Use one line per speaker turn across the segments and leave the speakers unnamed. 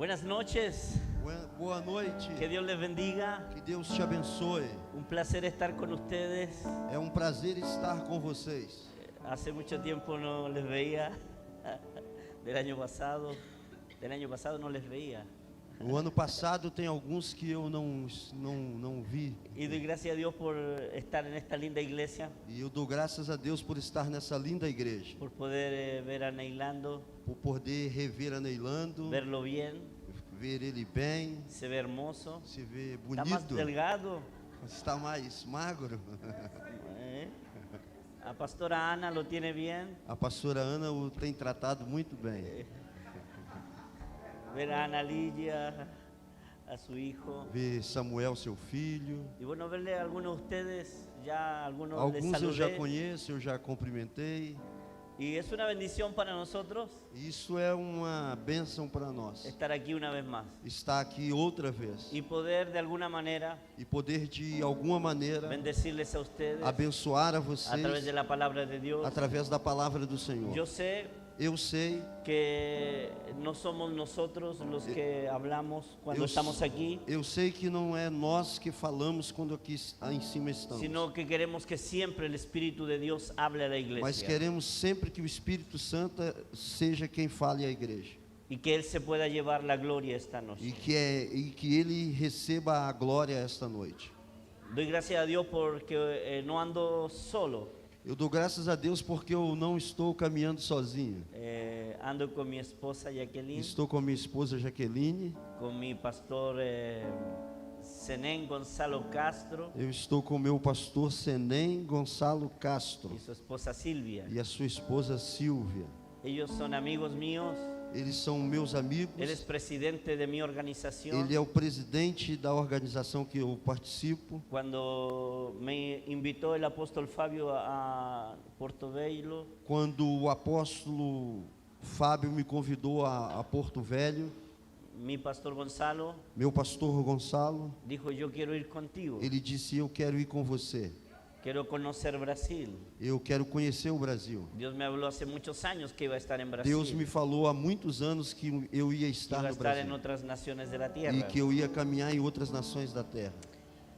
Buenas noches,
Boa noite.
que Dios les bendiga.
Que Deus te abençoe.
Un placer estar con ustedes.
É um prazer estar com vocês.
Hace mucho tiempo no les veía, del año pasado no les veía.
O ano passado tem alguns que eu não vi.
Y doy gracias a Dios por estar en esta linda iglesia,
E eu dou graças a Deus por estar nessa linda igreja.
por poder ver a Neilando,
Por poder rever a Neilando,
verlo bien,
ver ele bem,
se ve hermoso,
se ver
está más
bonito,
delgado.
está mais magro.
¿eh? A pastora Ana lo tiene bien,
A pastora Ana o tem tratado muito bem.
ver a Ana Lidia, a su hijo.
Ver Samuel, seu filho.
Y bueno, verle a algunos de ustedes, ya algunos les
Alguns eu já
saludé.
conheço, eu já cumprimentei.
Y es una bendición para nosotros
Isso é uma bênção para nós.
estar aquí una vez más
Estar aqui outra vez
y poder de alguna manera
e poder de alguma maneira
bendecirles a ustedes
abençoar a
a través
vocês
de la palabra de Dios.
através da palavra do Senhor.
Yo sé
Eu sei,
que no somos nosotros los que hablamos cuando
eu,
estamos aquí,
eu sei que não é nós que falamos quando aqui em cima estamos,
sino que queremos que siempre el Espíritu de Dios hable a la
mas
iglesia
queremos sempre que o Espírito Santo seja quem fale à igreja
y que Él se pueda llevar la gloria esta noche.
e que ele receba a glória esta noite.
Doy gracias a Dios porque no ando solo.
Eu dou graças a Deus porque eu não estou caminhando sozinho.
Ando con mi esposa Jacqueline,
Estou com a minha esposa Jaqueline,
con mi pastor Zenén Gonzalo Castro
eu estou com o meu pastor Senem Gonçalo Castro
y su esposa Silvia.
e a sua esposa Silvia.
Ellos son amigos míos.
Eles são meus amigos.
Él es presidente de mi organización.
Ele é o presidente da organização que eu participo.
Cuando me invitó el apóstol Fabio a Portobello,
Quando o apóstolo Fábio me convidou a Porto Velho,
mi pastor Gonzalo
meu pastor Gonçalo,
dijo: yo quiero ir contigo,
ele disse: eu quero ir com você.
quiero conocer Brasil.
Eu quero conhecer o Brasil.
Dios me habló hace muchos años que iba a estar en Brasil,
Deus me falou há muitos anos que eu ia
que
estar
iba a
no
estar en
Brasil
otras naciones de la
e
tierra.
que eu ia caminhar em outras nações da terra.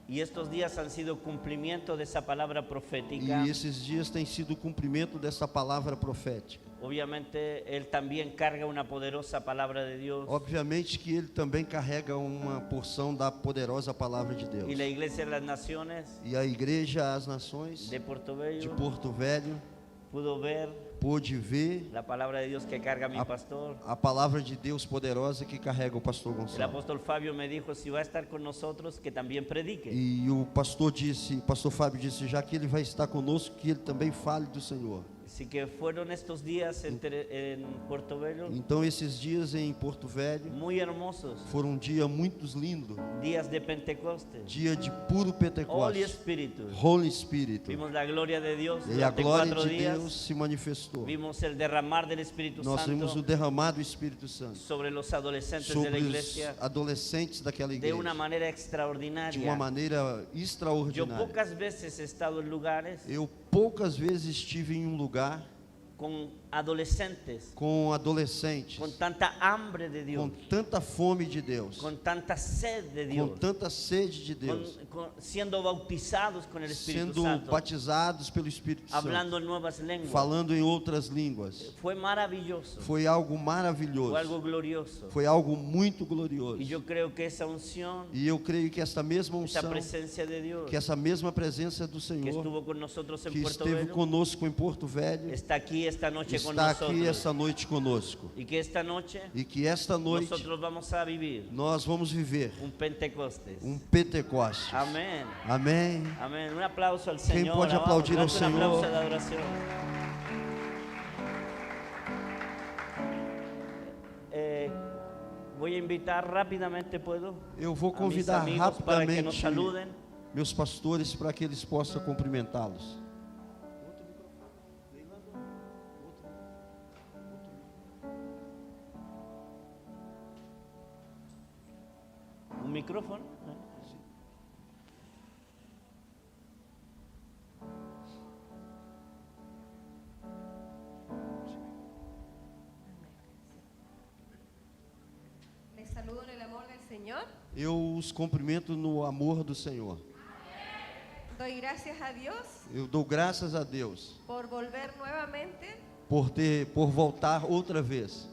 Y estos días han sido cumplimiento de esa palabra profética.
E esses dias tem sido o cumprimento dessa palavra profética.
Obviamente Él también carga una poderosa palabra de Dios.
Obviamente que ele também carrega uma porção da poderosa palavra de Deus.
Y la Iglesia de las Naciones
E a igreja, as nações
de
de
Portobello
Porto Velho,
pudo ver
pôde ver
la palabra de Dios que carga mi pastor.
a palavra de Deus poderosa que carrega o pastor
El
Gonçalo.
apóstol Fabio me dijo: si va a estar con nosotros, que también predique.
E o pastor Fábio disse, já que ele vai estar conosco, que ele também fale do Senhor.
Así que fueron estos días en Portobello
Então esses dias em Porto Velho
muy hermosos,
foram um dia muito lindo,
días de Pentecostes,
dia de puro
Holy
Pentecostes,
Spirit.
Holy Spirit.
Vimos la gloria de Dios
E a
durante
glória
4
de
días.
Deus se manifestou.
Vimos el derramar del Espíritu
Nós vimos o
Santo
derramar do Espírito Santo
sobre los adolescentes de
sobre
la
os
iglesia
adolescentes daquela
de
igreja,
una manera
de
extraordinaria.
uma maneira
Yo
extraordinária.
pocas veces he estado en lugares
Eu poucas vezes estive em um lugar
con adolescentes
com adolescentes,
con tanta hambre de Dios,
com tanta fome de Deus,
con tanta sed de Dios,
com tanta sede de Deus,
siendo bautizados con el Espíritu
sendo
Santo,
batizados pelo Espírito Santo,
hablando en nuevas lenguas.
falando em outras línguas.
Fue maravilloso,
Foi algo
fue
maravilhoso,
algo glorioso.
foi algo muito glorioso.
Y yo creo que esa unción,
E eu creio que esta mesma
esa
unção,
presencia de Dios
que essa mesma presença do
que
Senhor,
estuvo con nosotros en
que
Puerto
esteve
Velho,
conosco em Porto Velho,
está aquí esta noche con
está aqui
nosotros.
essa noite conosco.
Y que esta noche
E que esta noite
nosotros vamos a vivir
nós vamos viver
un Pentecostés.
Pentecostes.
Amén.
Amém.
Amén. Un aplauso al
Quem
Señor.
pode
Vamos,
aplaudir ao
date un aplauso
Senhor?
de adoración. Voy a invitar rápidamente, ¿puedo?
Eu vou
A mis
convidar
amigos para que nos
rapidamente
saluden.
meus pastores para que eles possam cumprimentá-los.
Un micrófono.
Les saludo en el amor del Señor.
Eu os cumprimento no amor do Senhor.
Doy gracias a Dios
Eu dou graças a Deus
por volver nuevamente
por voltar outra vez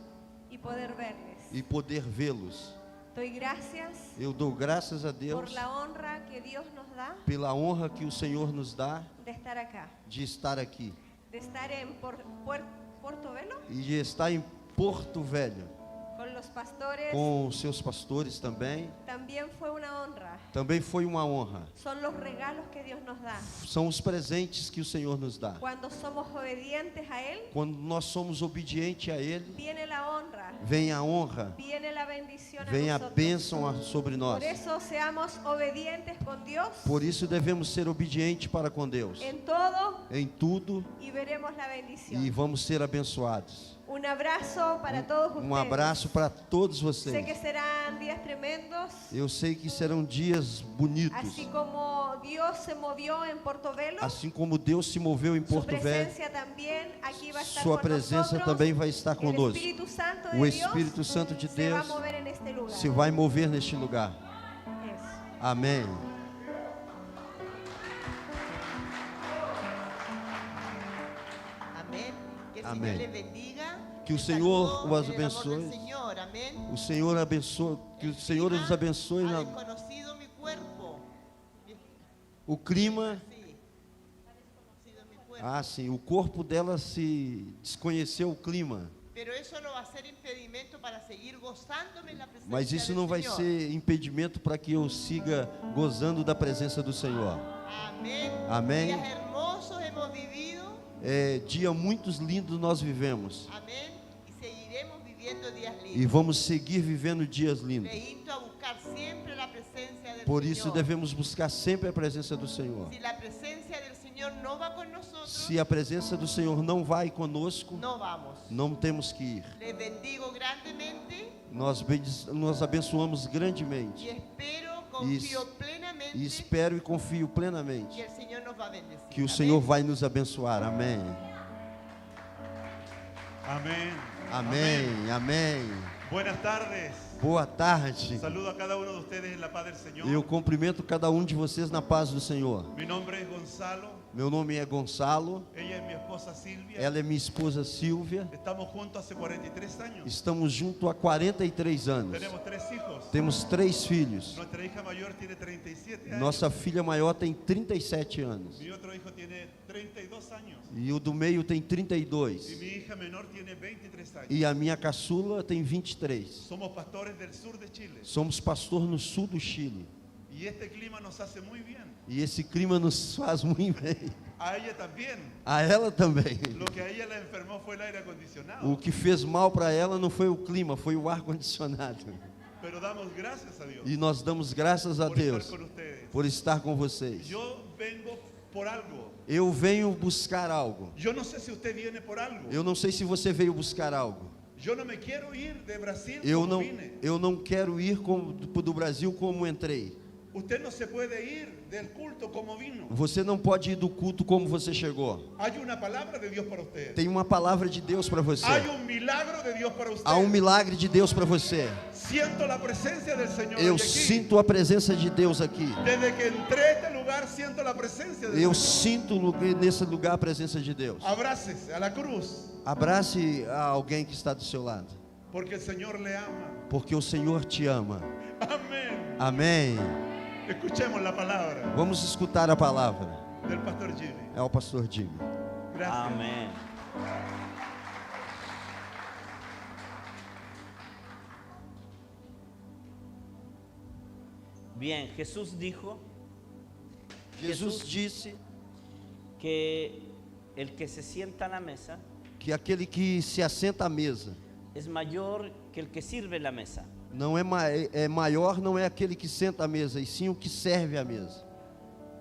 y poder verles.
e poder vê-los.
Doy gracias
Eu dou graças a
por
Deus
la honra que Dios nos da
pela honra que o Senhor nos dá
de estar acá,
de estar aqui
de estar en Puerto Velo
e de estar em Porto Velho
con los pastores.
com os seus pastores também.
También fue una honra.
Também foi uma honra.
Son los regalos que Dios nos da.
São os presentes que o Senhor nos dá.
Cuando somos obedientes a Él,
Quando nós somos obedientes a Ele,
viene la honra,
vem a honra,
viene la bendición
vem
a
a
nosotros.
bênção sobre nós.
Por eso seamos obedientes con Dios
Por isso devemos ser obedientes para com Deus
en todo
em tudo
y veremos la bendición.
e vamos ser abençoados.
Un abrazo para todos ustedes.
Um abraço para todos
Sé que
vocês.
serán días tremendos,
Eu sei que serão dias bonitos,
así como Dios se movió en Porto Velo,
assim como Deus se moveu em
su
Porto Velho.
presencia también aquí va a estar
Sua
con
presença
nosotros.
também vai estar
El
conosco.
Espíritu Santo de
O
Dios
Espírito Santo de
se va a
Deus
mover en este lugar.
se vai mover neste lugar.
Eso.
Amém.
Amén. Que el
Amén.
Señor les bendiga.
Que o
Les
Senhor
saludo
os
en el amor
abençoe.
del Señor. Amén.
O Senhor abençoe, que o Senhor os abençoe.
Ha desconocido mi cuerpo.
O clima,
Sí. Ha desconocido mi cuerpo.
sim, o corpo dela se desconheceu o clima,
Pero eso no va a ser impedimento para seguir gozándome en la presencia
mas isso
del
não vai
Señor.
ser impedimento para que eu siga gozando da presença do Senhor.
Amén.
Amén.
Días hermosos hemos vivido.
Dia muitos lindos nós vivemos
Amén. Y seguiremos viviendo días
e
lindos.
vamos seguir vivendo dias lindos.
Le insto a buscar siempre la presencia del
Por isso
Señor.
devemos buscar sempre a presença do Senhor.
Si la presencia del Señor no va con nosotros,
Se a presença do Senhor não vai conosco,
no vamos.
não temos que ir.
Les bendigo grandemente
Nós abençoamos
y
grandemente
espero, confío plenamente
e espero e confio
que
plenamente
el Señor nos va a bendecir.
que o
Amén.
Senhor vai nos abençoar. Amém.
Amén.
Amém. Amém.
Buenas tardes.
Boa tarde.
Saludo a cada uno de ustedes en la paz del Señor.
Eu cumprimento cada um de vocês na paz do Senhor.
Mi nombre es Gonzalo.
Meu nome é Gonçalo.
Ella es mi esposa Silvia.
Ela é minha esposa Silvia.
Estamos juntos hace 43 años.
Estamos juntos há 43 anos.
Tenemos 3 hijos.
Temos 3 filhos.
Nuestra hija mayor tiene 37 años.
Nossa filha maior tem 37 anos.
Mi otro hijo tiene 32 años.
E o do meio tem
Y
32.
mi hija menor tiene 23 años.
E a minha caçula tem 23.
Somos pastores del sur de Chile.
Somos pastor no sul do Chile.
Y este clima nos hace muy bien.
E esse clima nos faz muito bem.
A ella también.
A ela também.
Lo que a ella la enfermó fue el aire acondicionado.
O que fez mal para ela não foi o clima, foi o ar-condicionado.
Pero damos gracias a Dios
E nós damos graças a
por estar
Deus
con ustedes.
por estar com vocês.
Yo vengo por algo.
Eu venho buscar algo.
Yo no sé si usted viene por algo.
Eu não sei se você veio buscar algo.
Yo no me quiero ir de Brasil
Eu
como
não,
vine.
eu não quero ir do Brasil como entrei.
Usted no se puede ir del culto como vino.
Você não pode ir do culto como você chegou.
Hay una palabra de Dios para usted.
Tem uma palavra de Deus para você.
Hay un milagro de Dios para usted.
Há um milagre de Deus para você.
Siento la presencia del Señor
Eu
hoy aquí.
sinto a presença de Deus aqui.
Desde que entré a este lugar siento la presencia del
Eu
Señor.
sinto nesse lugar a presença de Deus.
Abrácese a la cruz,
Abrace a alguém que está do seu lado,
porque el Señor le ama.
porque o Senhor te ama.
Amén.
Amém.
Escuchemos la palabra
Vamos escutar a palavra.
del pastor Jimmy.
É o pastor Jimmy.
Gracias.
Amén. Bien, Jesús dijo
Jesus disse
que el que se sienta a la mesa
que aquele que se assenta à mesa
es mayor que el que sirve la mesa.
não é maior, não é aquele que senta à mesa, e sim o que serve à mesa.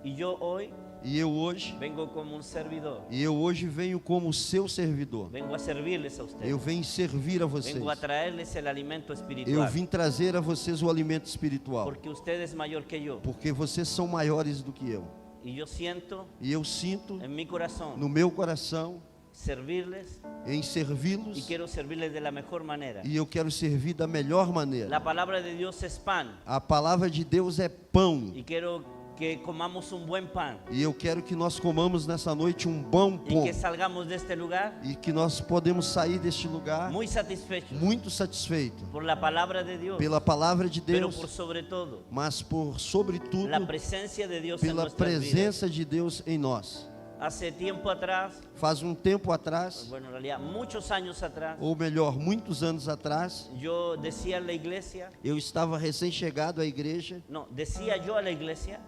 Y yo hoy
E eu hoje
vengo como un servidor.
venho como seu servidor.
Vengo a servirles a ustedes.
Eu venho servir a vocês.
Vengo a traerles el alimento
Eu
espiritual.
vim trazer a vocês o alimento espiritual,
Porque usted es mayor que yo.
porque vocês são maiores do que eu.
Y yo siento
E eu sinto
en mi corazón
no meu coração
servirles
em servi-los,
y quiero servirles de la mejor manera.
e eu quero servir da melhor maneira.
La palabra de Dios es pan
A palavra de Deus é pão,
y quiero que comamos un buen pan
e eu quero que nós comamos nessa noite um bom
y
pão,
que salgamos de este lugar
e que nós podemos sair deste lugar
muy satisfechos
muito satisfeito
por la palabra de Dios,
pela palavra de
pero
Deus,
por sobre todo
mas por sobretudo
la presencia de Dios en
pela
nuestras vidas.
presença de Deus em nós.
Hace tiempo atrás,
Faz um tempo atrás,
bueno, en realidad muchos años atrás,
ou melhor, muitos anos atrás,
yo decía en la iglesia,
eu estava recém-chegado à igreja.
no, decía yo a la iglesia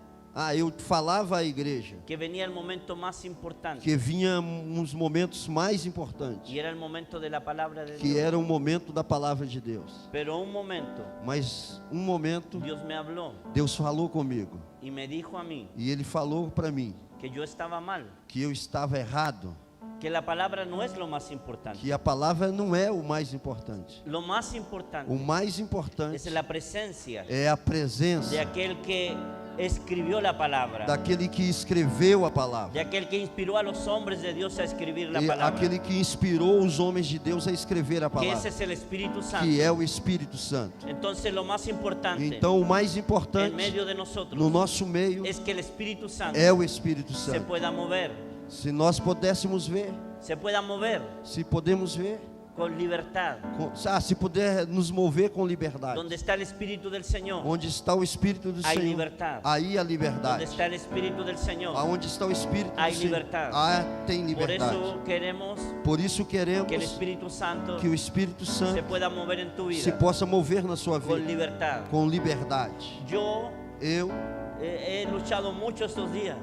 Eu falava à igreja
que venía el momento más importante
que vinha uns momentos mais importantes,
y era el momento de la palabra de
que
Dios.
era o momento da palavra de Deus.
Pero un momento
Mas um momento
Dios me habló
Deus falou comigo,
y me dijo a mí
e Ele falou para mim
que yo estaba mal,
que eu estava errado,
que la palabra no es lo más importante.
que a palavra não é o mais importante.
Lo más importante
O mais importante
es la presencia
é a presença
de aquel que escribió la palabra,
daquele que escreveu a palavra,
de aquel que inspiró a los hombres de Dios a escribir la
e
palabra,
aquele que inspirou os homens de Deus a escrever a
que ese
palavra,
es el Espíritu Santo.
que é o Espírito Santo.
Entonces lo más importante
Então o mais
en
importante
medio de nosotros
no nosso meio
es que el Espíritu Santo
é o Espírito
se
Santo.
pueda mover,
Se nós pudéssemos ver,
se pueda mover
se podemos ver,
con libertad.
se puder nos mover com liberdade.
Donde está el Espíritu del Señor,
Onde está o Espírito do
Hay
Senhor,
libertad.
aí a
donde
liberdade.
está el Espíritu del Señor,
Aonde está o Espírito do
Hay
Senhor,
libertad.
tem
por
liberdade.
eso queremos
Por isso queremos
que el Espíritu Santo
que o Espírito
se
Santo
pueda mover en tu
se
vida
possa mover na sua
con
vida
libertad.
com liberdade.
Yo
Eu
he luchado mucho estos días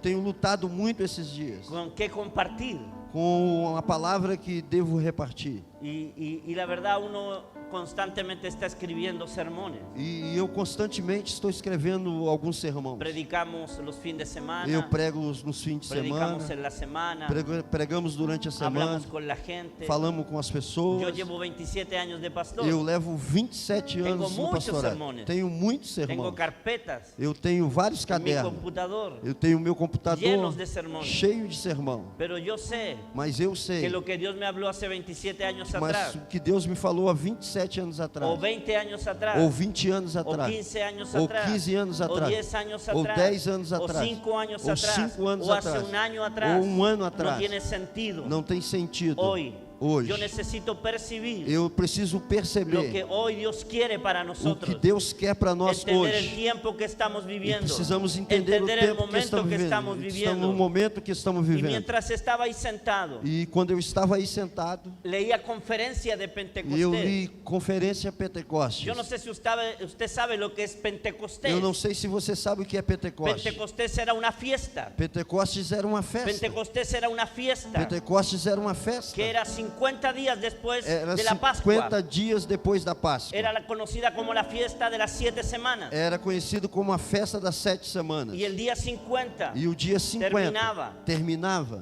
tenho lutado muito esses dias
con qué compartir
com a palavra que devo repartir.
y la verdad uno constantemente está escribiendo sermones.
E eu constantemente estou escrevendo alguns sermões.
Predicamos los fines de semana,
Eu prego nos fins de semana,
predicamos en la semana,
pregamos durante a semana,
hablamos con la gente.
falamos com as pessoas.
Yo llevo 27 años de pastor,
Eu levo 27
Tengo
anos no
muitos
pastorado.
sermões.
Tenho muitos
tengo
sermões.
carpetas
Eu tenho vários
en mi
cadernos.
computador,
Eu tenho meu computador
llenos de sermões.
cheio de sermão.
Pero yo sé
Mas eu
que
sei,
lo que Dios me habló hace 27 años
mas
atrás,
o que Deus me falou há 27 anos
o
atrás,
20 años atrás,
ou 20 anos
o
atrás,
15 años
ou
atrás,
15 anos
o
atrás,
10 años
ou
atrás,
10 anos
o
atrás,
5 años
ou
atrás,
5 anos
o hace
atrás,
un año atrás,
ou um ano atrás,
no tiene sentido.
não tem sentido.
Hoy,
Hoje,
yo necesito percibir
eu preciso
lo que
perceber
hoy Dios quiere para
o que
nosotros.
Deus quer para nós
Entender el
hoje.
tiempo que estamos
E
viviendo.
precisamos entender o
Entender el
tempo que
momento
estamos
que
vivendo.
estamos
Estamos
viviendo.
no momento que estamos
Y
vivendo.
mientras estaba ahí sentado,
E quando eu estava aí sentado,
leía conferencia de
eu
Pentecostés.
li Conferência Pentecostes.
Yo no sé si usted sabe lo que es Pentecostés.
Eu não sei se você sabe o que é Pentecostes.
Pentecostés era una fiesta.
Pentecostes era uma festa.
Pentecostés era una fiesta
Pentecostes era uma festa.
que era 50 días después
Era
de la Pascua.
50 dias depois da Páscoa.
Era conocida como la fiesta de las 7 semanas.
Era conhecido como a festa das 7 semanas.
Y el día 50
E o dia 50 terminava.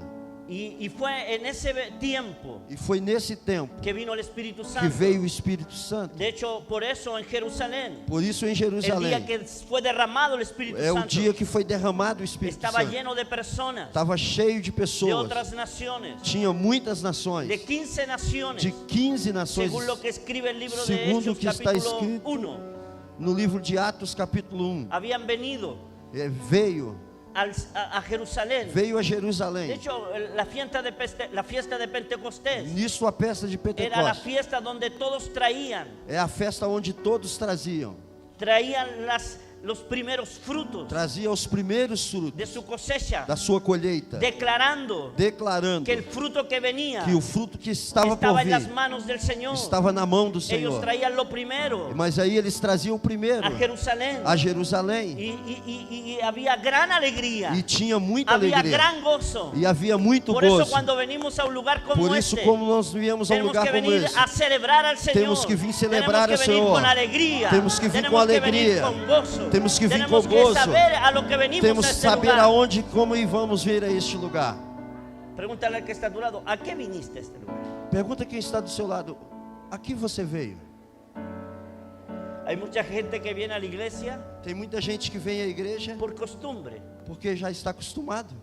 y fue en ese tiempo
E foi nesse tempo
que vino el Espíritu
que
Santo.
veio o Espírito Santo.
De hecho, por eso en Jerusalén,
Por isso em
el
Jerusalém
día que fue derramado el Espíritu
é o
Santo,
dia que foi derramado o Espírito
estaba
Santo.
lleno de personas
Estava cheio de
de
pessoas.
otras naciones,
Tinha muitas nações.
de 15 naciones,
De 15 nações.
según lo que escribe el libro de
Segundo
Hechos,
o que está
capítulo
escrito
1.
No livro de Atos, capítulo 1.
Habían venido a Jerusalén.
Veio a
De
Jerusalém.
hecho, la fiesta de Pentecostés
Nisso a festa de
era la
Pentecostes.
fiesta donde todos traían
É a festa onde todos traziam
los primeros frutos
Trazia os primeiros frutos
de su cosecha,
da sua colheita,
declarando
declarando
que el fruto que venía
que o fruto que estava por
estaba en
vir
las manos del Señor.
estava na mão do
Ellos
Senhor.
traían lo primero
Mas aí eles traziam o primeiro
a Jerusalén
a Jerusalém.
y había gran alegría,
E tinha muita
había
alegria.
gran gozo.
E havia muito
Por eso
gozo.
cuando venimos a un lugar como
Por isso,
este,
como nós viemos a um
tenemos
lugar
que
como
venir
esse,
a celebrar al Señor.
temos que vir celebrar
Tenemos que
ao
venir
Senhor.
con alegría.
Temos que vir
Tenemos
com
que venir
alegria.
con gozo.
Temos que vir
Tenemos
com
que
gozo.
saber a lo que venimos
temos
a
que
este
saber
lugar.
aonde, como e vamos vir a este lugar.
Pregúntale al que está a tu lado, ¿a qué viniste a este lugar?
Pergunta quem está do seu lado: aqui você veio?
Hay mucha gente que viene a la iglesia
Tem muita gente que vem à igreja
por costumbre,
porque já está acostumado.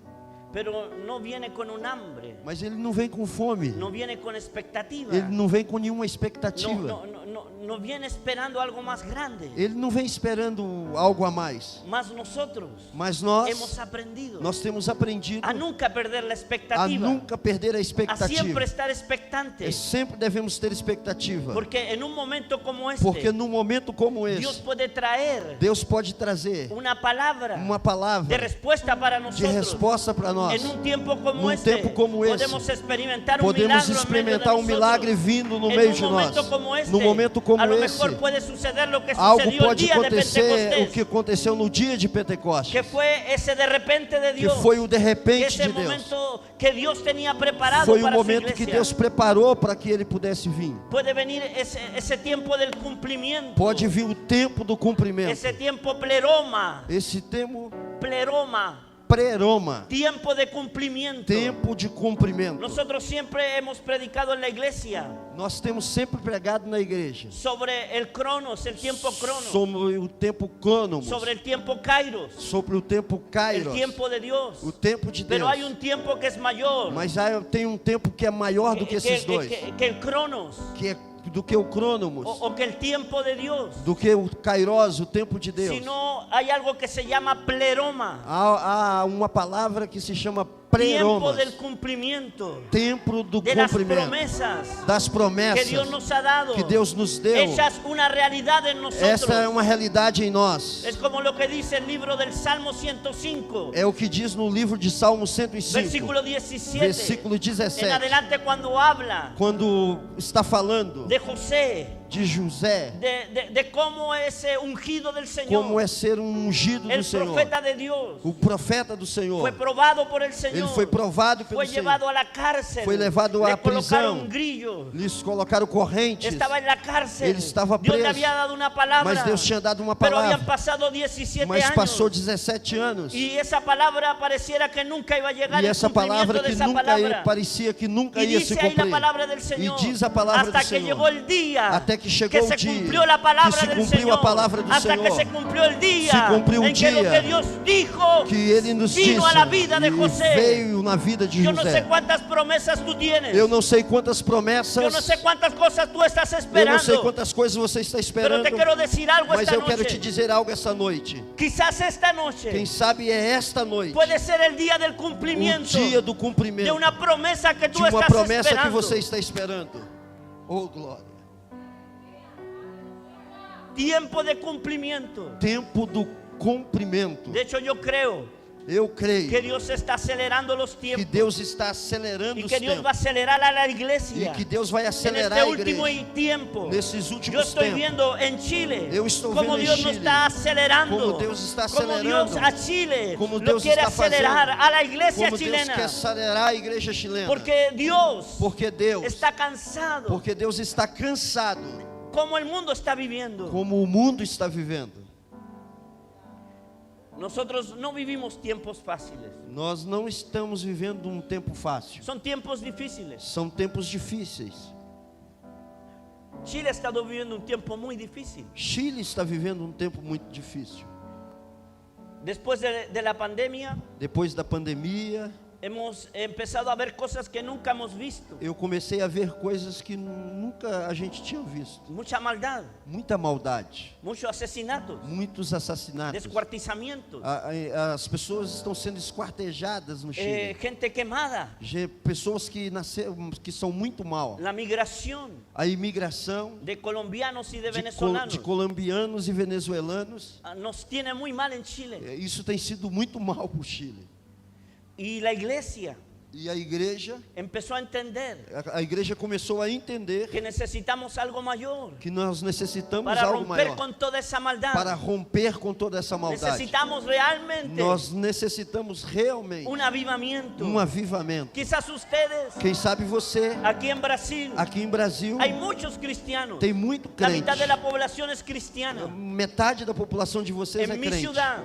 pero no viene con un hambre,
Mas ele não vem com fome.
no viene con expectativa,
Ele não vem com nenhuma expectativa.
no viene esperando algo más grande.
Ele não vem esperando algo a mais.
Mas nosotros
Mas
hemos aprendido
nós temos aprendido
a nunca perder la
a
expectativa,
nunca perder a
a siempre
expectativa.
estar expectante,
Sempre devemos ter expectativa.
porque en un momento como
Porque
este,
num momento como
Dios
esse,
puede traer
Deus pode trazer
una palabra
uma
de
palavra
respuesta para
de
nosotros.
resposta para nós.
En un tiempo como
Num
este,
tempo como esse,
podemos experimentar un
Podemos
milagro en medio de
experimentar um
nosotros.
milagre vindo no
En
meio
un
de nós.
momento como este,
Num momento como
a lo
esse,
mejor puede suceder lo que
algo
sucedió el
pode
día de
acontecer o
Pentecostés,
que aconteceu no dia de Pentecostes,
que fue ese de repente de
que
Dios,
foi o de repente
ese
de Deus.
momento que Dios tenía preparado
Foi o
para su
momento que
iglesia.
Deus preparou para que ele pudesse vir.
Puede venir ese tiempo del cumplimiento,
Pode vir o tempo do cumprimento.
ese tiempo pleroma,
Esse tempo preroma,
tiempo de cumplimiento.
tempo de cumprimento.
Nosotros siempre hemos predicado en la iglesia
Nós temos sempre pregado na igreja
sobre el cronos, el tiempo cronos,
sobre o tempo cronos,
sobre el tiempo kairos,
sobre o tempo
el
kairos,
tiempo de Dios.
o tempo de
Pero
Deus.
hay un tiempo que es mayor,
Mas tem um tempo que é maior do que esses dois,
que el cronos,
que é do que o cronos,
o que el tiempo de Dios,
do que o kairos, o tempo de Deus.
sino hay algo que se llama pleroma,
Há uma palavra que se chama
tiempo
preroma,
del cumplimiento
tempo do
de las
cumprimento,
promesas
das promessas
que Dios nos ha dado,
que Deus nos deu.
hechas una realidad en nosotros.
Essa é uma realidade em nós.
Es como lo que dice el libro del Salmo 105,
É o que diz no livro de Salmo 105,
versículo 17,
versículo
en
17,
adelante, cuando habla
quando está falando
de José,
de José,
de cómo es ungido del Señor,
como é ser um ungido
el
do Senhor,
profeta de Dios,
o profeta do Senhor.
fue probado por el Señor,
Ele foi provado pelo
fue
Senhor.
llevado a la cárcel,
Foi levado
le
à
colocaron
prisão.
grillos,
Lhes colocaram correntes.
estaba en la cárcel,
Ele estava
Dios le
preso,
había dado una palabra,
mas Deus tinha dado uma
pero habían
palavra.
pasado 17
Mas
años,
passou 17 anos.
y esa palabra pareciera que nunca iba a llegar
E
el
essa
cumplimiento
palavra
de
que
esa
nunca
palabra.
parecia que nunca
Y
ia se
dice ahí la
cumprir.
palabra del
E
Señor,
diz a palavra
hasta
do
que
Senhor,
llegó el día
até que chegou
que
o
se
dia
cumplió la palabra
que se
del
cumpriu
Señor,
a palavra do
hasta
Senhor,
que se cumplió el día
se cumpriu o
en que lo
dia
que Dios dijo
que Ele nos
vino
disse
a la vida de
e
José.
veio na vida de
Yo no sé
José.
cuántas promesas tú tienes,
Eu não sei quantas promessas,
yo no sé cuántas cosas tú estás
eu não
esperando,
sei quantas coisas você está
pero
esperando,
te quiero decir algo
mas
esta
eu quero te
noche.
dizer algo essa noite.
Quizás esta noche
Quem sabe é esta noite,
puede ser el día del
o
cumplimiento
dia do
de
cumprimento
una promesa que
de
tú
uma
estás
promessa que
esperando.
você está esperando. Oh, glória.
Tiempo de cumplimiento.
Tempo do cumprimento.
De hecho, yo creo
Eu creio
que Dios está acelerando los
que
tiempos
Deus está acelerando
y
os
que Dios va a
tempos
acelerar a la iglesia
e que Deus vai
en
acelerar
este
a
último
igreja
tiempo.
nesses
Yo
últimos
estoy
tempos.
viendo en Chile
Eu estou
cómo
vendo em
Dios nos
Chile
está acelerando,
como Deus está
cómo
acelerando,
Dios a Chile
como
lo
Deus
quiere
está
acelerar
fazendo,
a la iglesia
como Deus
chilena,
quer acelerar a igreja chilena,
porque Dios
Deus
está cansado
está cansado
como el mundo está viviendo.
como o mundo está vivendo.
Nosotros no vivimos tiempos fáciles,
Nós não estamos vivendo um tempo fácil.
son tiempos difíciles.
São tempos difíceis.
Chile ha estado viviendo un tiempo muy difícil.
Chile está vivendo um tempo muito difícil.
Después de la pandemia,
Depois da pandemia,
hemos empezado a ver cosas que nunca hemos visto.
eu comecei a ver coisas que nunca a gente tinha visto.
Mucha maldad,
Muita maldade,
muchos asesinatos,
muitos assassinatos.
descuartizamientos,
As pessoas estão sendo esquartejadas no Chile.
gente quemada,
Pessoas que nasceram, que são muito mal.
la migración
A imigração
de colombianos y de
de
venezolanos
colombianos e venezuelanos,
nos tiene muy mal en Chile.
isso tem sido muito mal para o Chile.
Y la iglesia
E a igreja
empezó a entender
a igreja começou a entender
que necesitamos algo mayor
que nós necessitamos
para
algo
romper
maior
con toda esa maldad.
para romper com toda essa maldade.
Necesitamos realmente
Nós necessitamos realmente
un avivamiento.
avivamento.
Quizás ustedes,
Quem sabe você,
aquí en Brasil,
aqui em Brasil,
hay muchos cristianos.
tem muito
La
crente.
mitad de la población es cristiana.
Metade da população de vocês é
En mi
crente.
ciudad,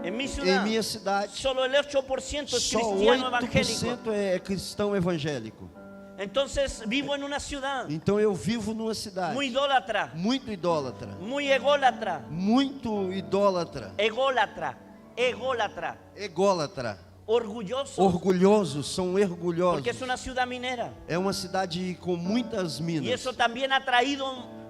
en mi
Em
ciudad,
minha cidade,
solo el 8% es
só
cristiano evangélico.
8% é cristão evangélico.
Entonces vivo en una ciudad
Então eu vivo numa cidade
muy idólatra,
muito idólatra,
muy ególatra,
muito idólatra,
ególatra, ególatra.
ególatra.
orgullosos,
orgulhosos, são orgulhosos.
porque es una ciudad minera.
É uma cidade com muitas
Y
minas.
eso también ha traído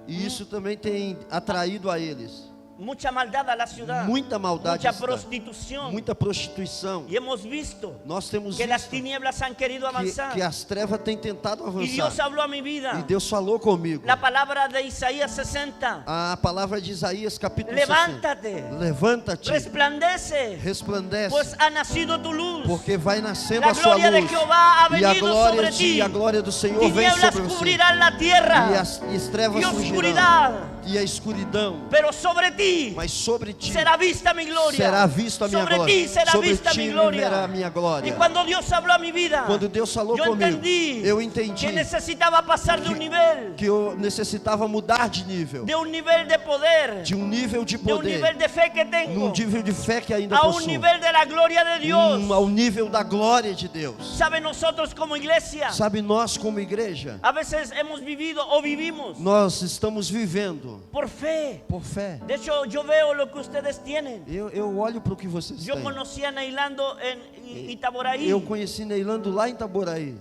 E isso também tem atraído a eles
mucha maldad a la ciudad,
muita maldade,
mucha
à cidade,
prostitución.
muita prostituição.
Y hemos visto
Nós temos
que las
visto
tinieblas han querido avanzar.
que as trevas têm tentado
Y Dios
avançar.
habló a mi vida.
E Deus falou comigo.
La palabra de Isaías 60.
A palavra de Isaías capítulo 60.
Levántate,
Levanta-te,
resplandece,
resplandece,
pues ha nacido tu luz.
porque vai nascendo
La
a sua
gloria de
luz.
Jehová ha
E a
venido
glória
sobre
de
ti.
a glória do Senhor vem
Tinieblas
sobre você.
cubrirán la tierra
E as trevas
y
surgirão.
oscuridad,
E a escuridão.
pero sobre ti
Mas sobre ti
será vista mi gloria.
será vista a minha
Sobre
glória.
ti será
Sobre
vista
ti
mi
verá
gloria.
a minha
Y
glória.
cuando Dios habló a mi vida,
Quando Deus falou
yo
comigo,
entendí
eu entendi
que necesitaba pasar de un nivel,
que eu necessitava mudar de nível.
de un nivel de poder,
De um nível de
de un
poder.
nivel de fe que tengo,
Num nível de fé que ainda
a un
possuo.
nivel de la gloria de Dios.
Ao nível da glória de Deus.
¿Sabe? Nosotros como iglesia,
Sabe, nós como igreja,
a veces hemos vivido o vivimos
nós estamos vivendo
por fe.
por fé.
De hecho, yo veo lo que ustedes tienen.
Eu olho para o que vocês
Yo
têm.
conocí a Neilando en Itaboraí
Eu conheci Neilando lá em Itaboraí.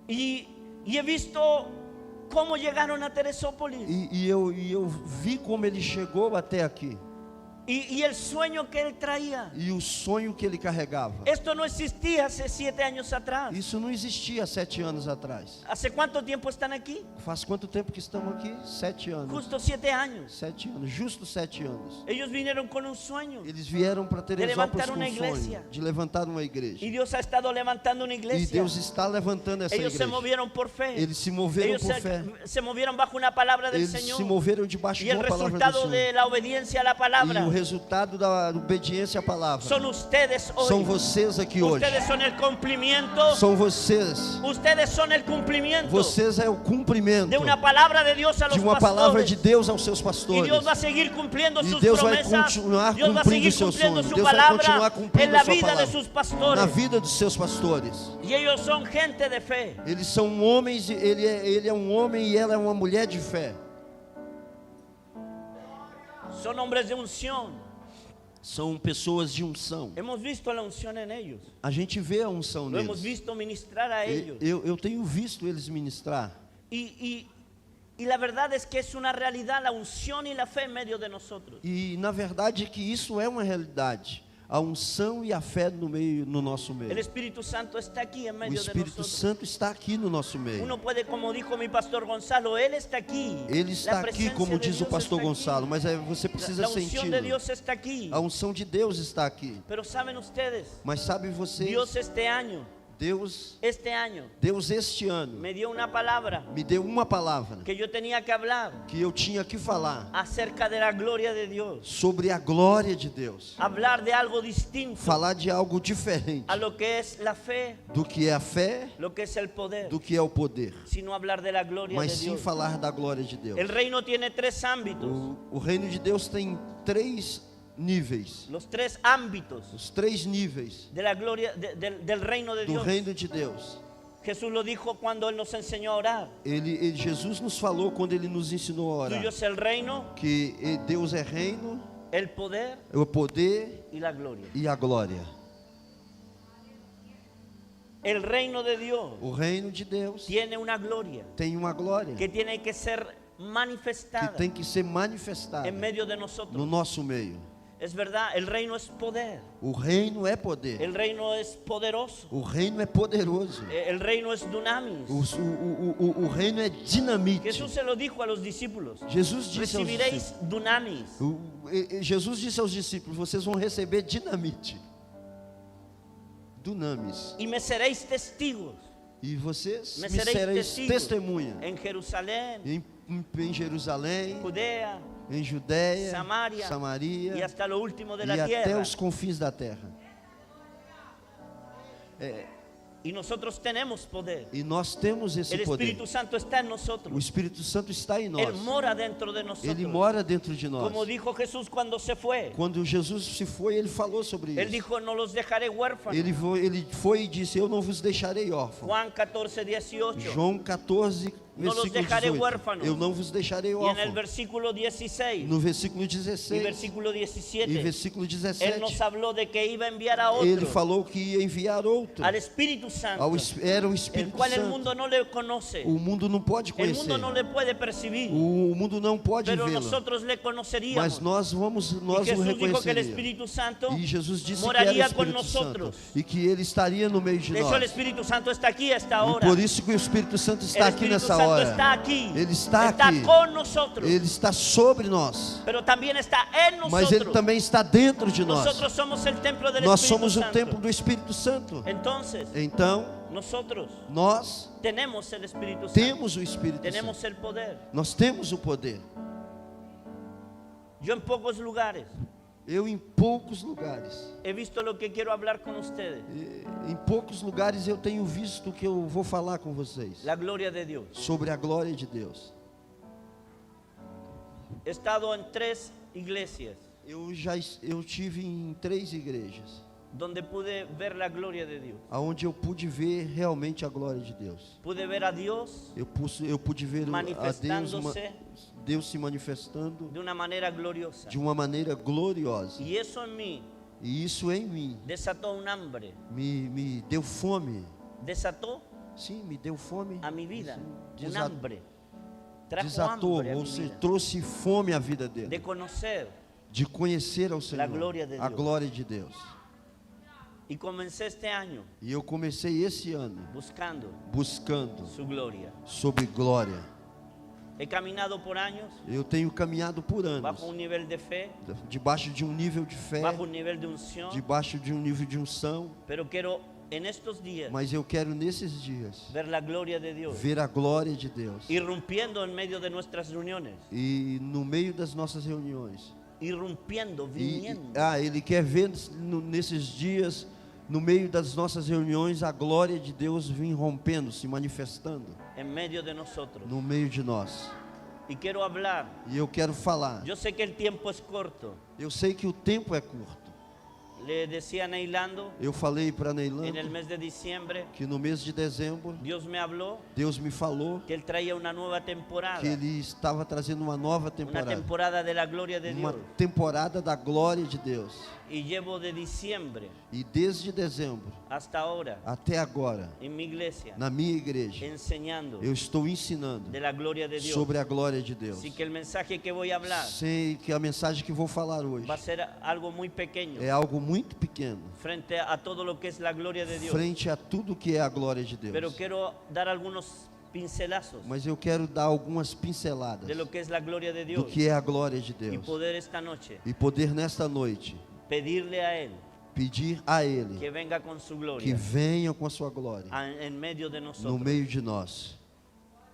y he visto cómo llegaron a Teresópolis
E eu vi como ele chegou até aqui.
y el sueño que él traía.
E o sonho que ele carregava.
Esto no existía hace 7 años atrás.
Isso não existia há 7 anos atrás.
¿Hace cuánto tiempo están aquí?
Faz quanto tempo que estamos aqui? 7 anos.
Justo 7 años.
7 anos, justo 7 anos.
Ellos vinieron con un sueño
Eles vieram para Teresópolis
levantar
com
uma
um
igreja.
sonho de levantar uma igreja.
y Dios ha estado levantando una
E
iglesia.
Deus está levantando essa
Ellos se
igreja.
movieron por fe.
Eles se moveram
Ellos
por fé.
se movieron bajo una palabra del
Eles
Señor.
se moveram debaixo
Y
de
el
uma palavra do
resultado
Senhor.
de la obediencia a la
E
palabra
o resultado da obediência à palavra
son ustedes hoy.
são vocês aqui hoje.
Ustedes son el cumplimiento.
São vocês.
Ustedes son el cumplimiento
Vocês é o cumprimento
de una palabra de Dios a los
de uma palavra
pastores.
de Deus aos seus
Y
pastores.
Dios va a seguir cumpliendo
E
sus
Deus vai
promesas.
continuar
Dios va a
cumprindo
seguir
o seu
cumpliendo
sonho.
su
Deus vai
palabra
continuar
en
cumprindo
la
a sua
vida de
palavra
sus pastores.
na vida dos seus pastores.
Y ellos son gente de fe.
Eles são homens, ele é um homem e ela é uma mulher de fé.
Son hombres de unción.
São pessoas de unção.
Hemos visto la unción en ellos.
A gente vê a unção
Lo hemos
neles.
visto ministrar a ellos.
Eu tenho visto eles ministrar.
Y la verdad es que es una realidad la unción y la fe en medio de nosotros.
E na verdade que isso é uma realidade. A unção e a fé no nosso meio.
El Espíritu Santo está aquí en
O
medio de
Espírito
nosotros.
Santo está aqui no nosso meio.
Uno puede, como dijo mi pastor Gonzalo, Él está aquí.
Ele
La
está aqui,
presencia
como
de
diz o
Dios
pastor
está aquí.
Gonçalo, mas você precisa
La unción
sentir.
de Dios está aquí.
A unção de Deus está aqui.
Pero saben ustedes,
Mas sabe vocês,
Dios este año
Deus este ano
me dio una palabra
me deu uma palavra
que yo tenía que hablar
que eu tinha que falar
acerca de la gloria de Dios.
sobre a glória de Deus.
Hablar de algo distinto
Falar de algo diferente
a lo que es la fe,
do que é a fé,
lo que es el poder,
do que é o poder.
sino hablar de la gloria
Mas
de
sim
Dios.
falar da glória de Deus.
El reino tiene 3 ámbitos,
O reino de Deus tem 3 níveis.
los 3 ámbitos
Os 3 níveis
de la gloria del reino de
do
Dios.
reino de Deus.
Jesús lo dijo cuando Él nos enseñó a orar.
Jesus nos falou quando ele nos ensinou a orar
Tuyo es el reino,
que Deus é reino,
el poder
o poder
y la gloria.
e a glória.
El reino de Dios
O reino de Deus
tiene una gloria
tem uma glória
que tiene que ser
que
manifestada
tem que ser manifestada
en medio de
no
nosotros.
nosso meio.
Es verdad, el reino es poder,
O reino é poder.
el reino es poderoso,
O reino é poderoso.
el reino es dunamis.
O reino é dinamite.
Jesús se lo dijo a los discípulos:
Jesus disse aos
recibiréis
discípulos,
dunamis.
Jesus disse aos discípulos, vocês vão receber dinamite. Dunamis.
Y me seréis testigos
E vocês
Me
me
sereis
sereis
testigos.
testemunha
en Jerusalén,
em Jerusalém,
Judea
em Judéia,
Samaria,
Samaria
y hasta lo último de
e
la
até
tierra.
os confins da terra.
Y nosotros tenemos poder.
E nós temos esse
El
poder.
Espíritu Santo está en
O
nosotros.
Espírito Santo está em
Él
nós.
mora dentro de nosotros.
Ele mora dentro de nós.
Como dijo Jesús cuando se fue.
Quando Jesus se foi, ele falou sobre
Él
isso.
dijo: no los dejaré huérfanos.
Ele foi e disse, eu não vos deixarei órfãos.
Juan 14, 18.
João 14,
No los
versículo
dejaré
18.
huérfanos.
Eu não vos deixarei
Y en el
órfãos.
versículo 16
No versículo
y
16
versículo
e
17,
versículo
Él nos
17,
habló de que iba a enviar a
ele
otro,
falou que ia enviar outro.
al Espíritu Santo,
Era o
el
Espírito
cual el
Santo.
mundo no le conoce,
O mundo não pode
el
conhecer.
mundo no le puede percibir,
O mundo não pode
pero
vê-lo.
nosotros le
Mas
conoceríamos.
nós
Y
o
Jesús dijo que el
reconheceríamos.
Espíritu Santo
E Jesus disse que era o
moraría con
Espírito
nosotros.
Santo e que ele estaria no meio de
De hecho, el
nós.
Espíritu Santo está aquí a esta
E
hora.
por isso que o Espírito Santo
El
está aqui
Espíritu
nessa
Santo
hora.
está aquí,
Ele está aqui.
con nosotros,
Ele está sobre nós,
pero también está en
mas ele
nosotros.
também está dentro de nós.
Nosotros somos el templo del
Nós
Espíritu
somos o
Santo.
templo do Espírito Santo.
Entonces,
Então,
nosotros
nós
tenemos el Espíritu Santo,
temos o Espírito
tenemos
Santo.
el poder.
Nós temos o poder.
Yo en pocos lugares
Eu, em poucos lugares,
he visto lo que quiero hablar con ustedes,
em poucos lugares eu tenho visto o que eu vou falar com vocês.
la gloria de Dios.
Sobre a glória de Deus.
He estado en 3 iglesias
Eu tive em 3 igrejas,
donde pude ver la gloria de Dios.
aonde eu pude ver realmente a glória de Deus.
Pude ver a Dios
Eu pude ver a Deus,
manifestándose
Deus se manifestando
de una manera gloriosa.
de uma maneira gloriosa.
Y eso en mí
E isso em mim
desató un hambre,
me deu fome.
desató
Sim, me deu fome.
a mi vida
Sim,
un hambre. Trajo
desatou,
hambre a
ou
mi
seja,
vida
trouxe fome à vida
de
dele.
conocer.
De conhecer ao Senhor,
glória de
a
Deus.
glória de Deus.
Y comencé este año
E eu comecei esse ano
buscando
buscando
su gloria.
sobre glória.
He caminado por años
Eu tenho caminhado por anos,
bajo un nivel de fe,
debaixo de um nível de fé,
bajo un nivel de unción,
debaixo de um nível de unção,
pero quiero en estos días
mas eu quero nesses dias
ver la gloria de Dios
ver a glória de Deus.
irrumpiendo en medio de nuestras reuniones,
E no meio das nossas reuniões.
irrumpiendo,
E,
viniendo.
Ele quer ver nesses dias, no meio das nossas reuniões, a glória de Deus vir rompendo, se manifestando
En medio de nosotros.
no meio de nós.
Y quiero hablar.
E eu quero falar.
Yo sé que el tiempo es corto.
Eu sei que o tempo é curto.
Le decía a Neilando
Eu falei para
en el
Neilando
mes de diciembre,
que no mês de dezembro,
Dios me habló
Deus me falou
que Él traía una nueva temporada.
que Ele estava trazendo uma nova
Una
temporada.
temporada de la gloria de
Uma
Dios.
temporada da glória de Deus.
Y llevo de diciembre
E desde dezembro
hasta ahora
até agora,
en mi iglesia
na minha igreja,
enseñando
eu estou ensinando
de la gloria de Dios.
sobre a glória de Deus.
Así que el mensaje que voy a hablar
Sei que a mensagem que vou falar hoje
va a ser algo muy pequeño
é algo muito pequeno
frente a todo lo que es la gloria de Dios.
frente a tudo que é a glória de
Pero
Deus.
quiero dar algunos pincelazos
Mas eu quero dar algumas pinceladas
de lo que es la gloria de
do
Dios
que é a glória de
y
Deus.
poder esta noche
E poder nesta noite
pedirle a Él
pedir a Ele
que venga con su
que
gloria
venha com a sua glória
en medio de
no
nosotros.
meio de nós.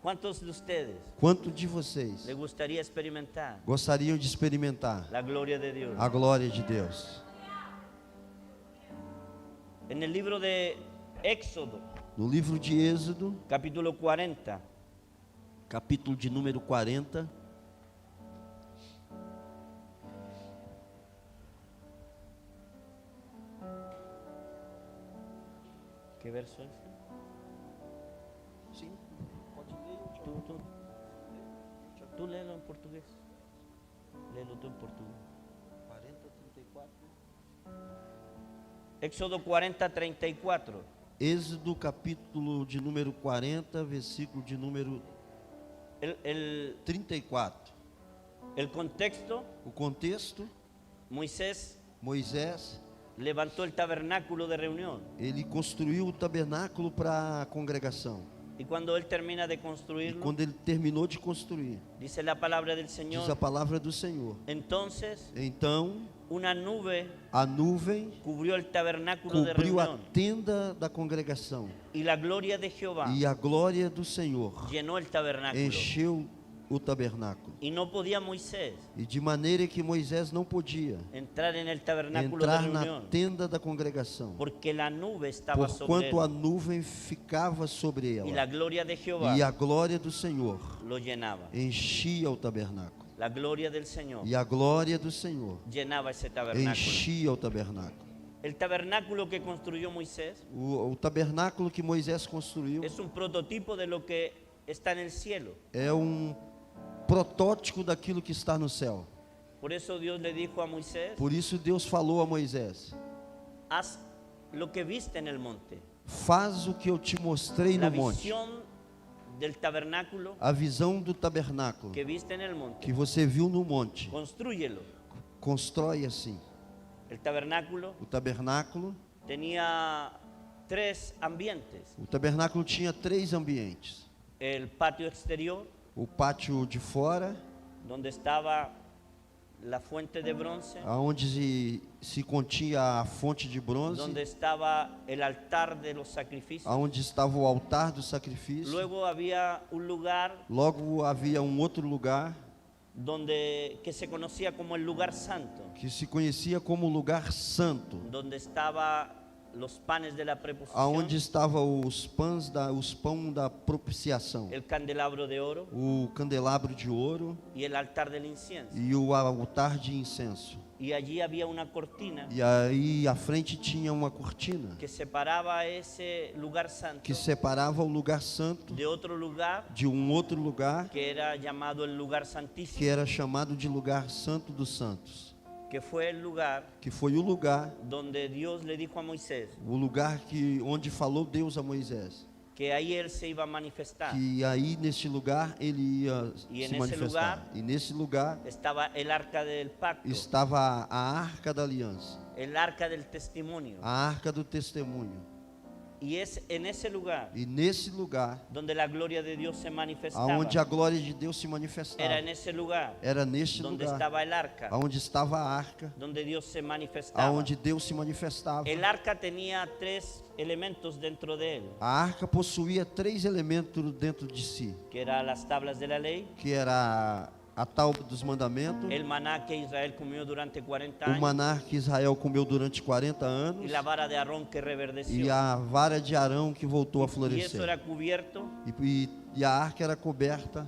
¿Cuántos de ustedes
Quanto de vocês
les gustaría experimentar
gostariam de experimentar
la gloria de Dios?
a glória de Deus?
En el libro de Éxodo,
No livro de Êxodo,
capítulo 40,
capítulo de número 40,
¿qué verso es?
sim, pode ler.
Tú léelo en portugués. Léelo tú en portugués.
40, 34.
Éxodo 40, 34.
Êxodo capítulo de número 40, versículo de número
El
34.
contexto,
O contexto,
Moisés
Moisés,
levantó el tabernáculo de reunión.
ele construiu o tabernáculo para a congregação.
Y cuando él termina de
E
construirlo,
quando ele terminou de construir,
dice la palabra del
diz a
Señor,
palavra do Senhor.
entonces
Então,
una nube
a nuvem
cubrió el tabernáculo de
cobriu a
reunión
tenda da congregação.
y la gloria de Jehová
E a glória do Senhor
llenó el tabernáculo.
encheu o tabernáculo.
Y no podía Moisés
E de maneira que Moisés não podia
entrar en el tabernáculo de
entrar na
reunión
tenda da congregação,
porque la nube estaba sobre él
porquanto a nuvem ficava sobre
y la
ela.
gloria de Jehová
E a glória do Senhor
lo llenaba.
enchia o tabernáculo.
La gloria del Señor
E a glória do Senhor
llenaba ese tabernáculo.
enchia o tabernáculo.
El tabernáculo que construyó Moisés
O tabernáculo que Moisés construiu
es un prototipo de lo que está en el cielo.
é protótipo daquilo que está no céu.
Por eso Dios le dijo a Moisés,
Por isso Deus falou a Moisés:
haz lo que viste en el monte.
faz o que eu te mostrei
La
no monte.
visión del tabernáculo
A visão do tabernáculo
que viste en el monte,
que você viu no monte,
constrúyelo.
constrói assim.
El tabernáculo
O tabernáculo
tenía 3 ambientes.
O tabernáculo tinha 3 ambientes.
El patio exterior,
O pátio de fora,
donde estaba la fuente de bronce,
aonde se continha a fonte de bronze,
donde estaba el altar de los sacrificios.
aonde estava o altar do sacrifício.
Luego había un lugar
Logo havia outro lugar
que se conocía como el lugar santo,
que se conhecia como lugar santo,
donde estaba los panes de la preposición,
aonde estava os pães da propiciação,
el candelabro de oro
o candelabro de ouro
y el altar del incienso.
e o altar de incenso.
Y allí había una cortina
E aí à frente tinha uma cortina
que separaba ese lugar santo
que separava o lugar santo
de otro lugar
de outro lugar
que era llamado el lugar
que
santísimo,
era chamado de lugar santo dos santos,
que fue el lugar
que foi o lugar
donde Dios le dijo a Moisés
onde falou Deus a Moisés,
que ahí él se iba a manifestar.
que aí neste lugar ele ia
E
se
nesse
manifestar.
lugar
E nesse lugar
Estaba el arca del pacto,
estava a arca da aliança,
el arca del testimonio.
a arca do testemunho.
Y es en ese lugar
E nesse lugar,
donde la gloria de Dios se manifestaba.
aonde a glória de Deus se
Era
manifestava,
en ese lugar
era neste
donde
lugar
estaba el arca,
aonde estava a arca,
donde Dios se manifestaba.
aonde Deus se manifestava.
El arca tenía 3 elementos dentro de él,
A arca possuía 3 elementos dentro de si,
que eran las tablas de la ley,
que era a tábua dos mandamentos,
el maná que Israel comió durante 40
o
años
maná que Israel comeu durante 40
y
anos,
la vara de Aarón que reverdeció.
e a vara de Arão que voltou a
Y eso
florescer.
era cubierto
E a arca era coberta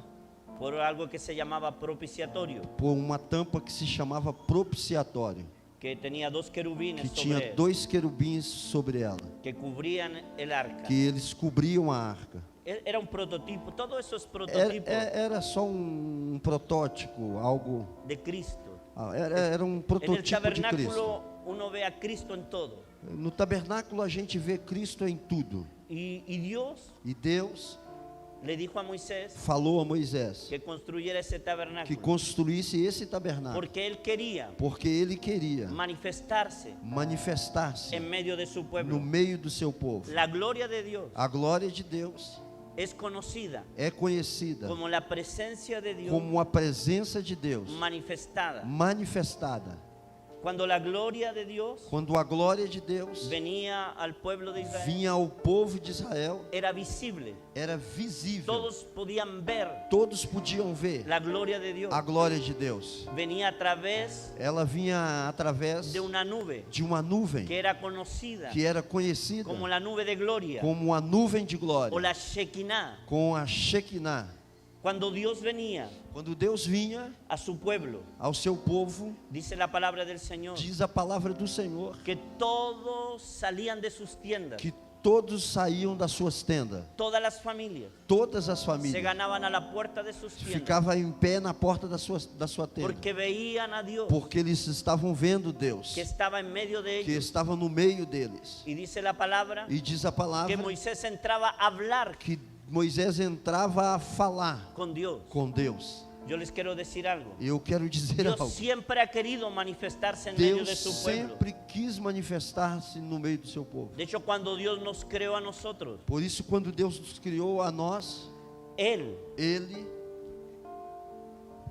por algo que se llamaba propiciatorio,
por uma tampa que se chamava propiciatório,
que tenía 2 querubines
que
sobre
tinha
él,
2 querubins sobre ela,
que cubrían el arca.
que eles cobriam a arca.
Era un prototipo, todo eso es
Era,
prototipo
era só protótipo, algo.
de Cristo.
Era
En
um
el
prototipo de Cristo.
tabernáculo uno ve a Cristo en todo.
No tabernáculo a gente vê Cristo em tudo.
Y Dios
E Deus
le dijo a Moisés
falou a Moisés
que construyera ese
que
tabernáculo,
construísse esse tabernáculo,
porque él quería
porque ele queria
manifestarse
manifestar-se
en medio de su
no
pueblo.
meio do seu povo.
La gloria de Dios
A glória de Deus
es conocida
é conhecida
como la presencia de Dios
como a presença de Deus
manifestada.
manifestada.
Cuando la gloria de Dios
Quando a glória de Deus
venía al pueblo de Israel,
vinha ao povo de Israel,
era visible.
era visível.
Todos podían ver
Todos podiam ver
la gloria de Dios.
a glória de Deus.
Venía a través
Ela vinha através
de una nube
de uma nuvem
que era conocida
que era conhecida
como la nube de gloria
como a nuvem de
o
glória,
la Shekinah.
com a Shekinah.
Cuando Dios venía
Quando Deus vinha
a su pueblo,
ao seu povo,
dice la palabra del Señor,
diz a palavra do Senhor,
que todos salían de sus tiendas,
que todos saíam das suas tendas,
todas las familias
todas as
se
famílias
ganaban a la puerta de sus tiendas
ficavam em pé na porta da sua tenda,
porque veían a Dios
porque eles estavam vendo Deus,
que estaba en medio de
que
ellos.
estava no meio deles.
Y dice la palabra
E diz a
que
palavra
Moisés entraba a hablar
que Moisés entrava a falar
con Dios.
com Deus.
Yo les quiero decir algo.
Eu quero dizer
Dios
algo.
siempre ha querido manifestarse en medio
Deus
de su pueblo.
sempre quis manifestar-se no meio do seu povo.
De hecho, cuando Dios nos creó a nosotros,
Por isso, quando Deus nos criou a nós,
Él
Ele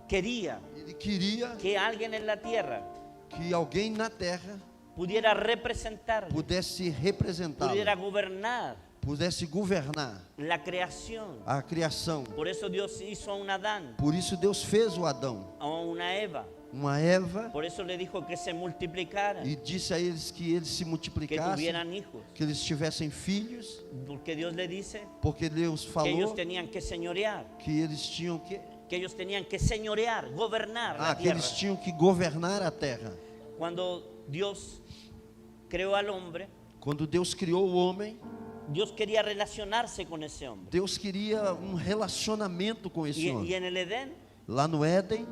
quería
queria
que alguien en la tierra
que alguém na terra
pudiera representar,
pudesse representá-lo,
pudiera gobernar
pudesse governar
la creación.
a criação.
Por eso Dios hizo a un Adán,
Por isso Deus fez o Adão,
a una Eva.
uma Eva,
Por eso le dijo que se multiplicaran,
e disse a eles que eles se
que
multiplicassem,
tuvieran hijos.
que eles tivessem filhos,
Porque Dios le dice
porque Deus
que
falou
ellos tenían que señorear,
que eles tinham
que ellos tenían que señorear, gobernar la
que
tierra.
eles tinham que governar a terra.
Cuando Dios creó al hombre,
Quando Deus criou o homem,
Dios quería relacionarse con ese hombre.
Deus queria um relacionamento com esse
Y
homem.
en el Edén,
Lá no Éden,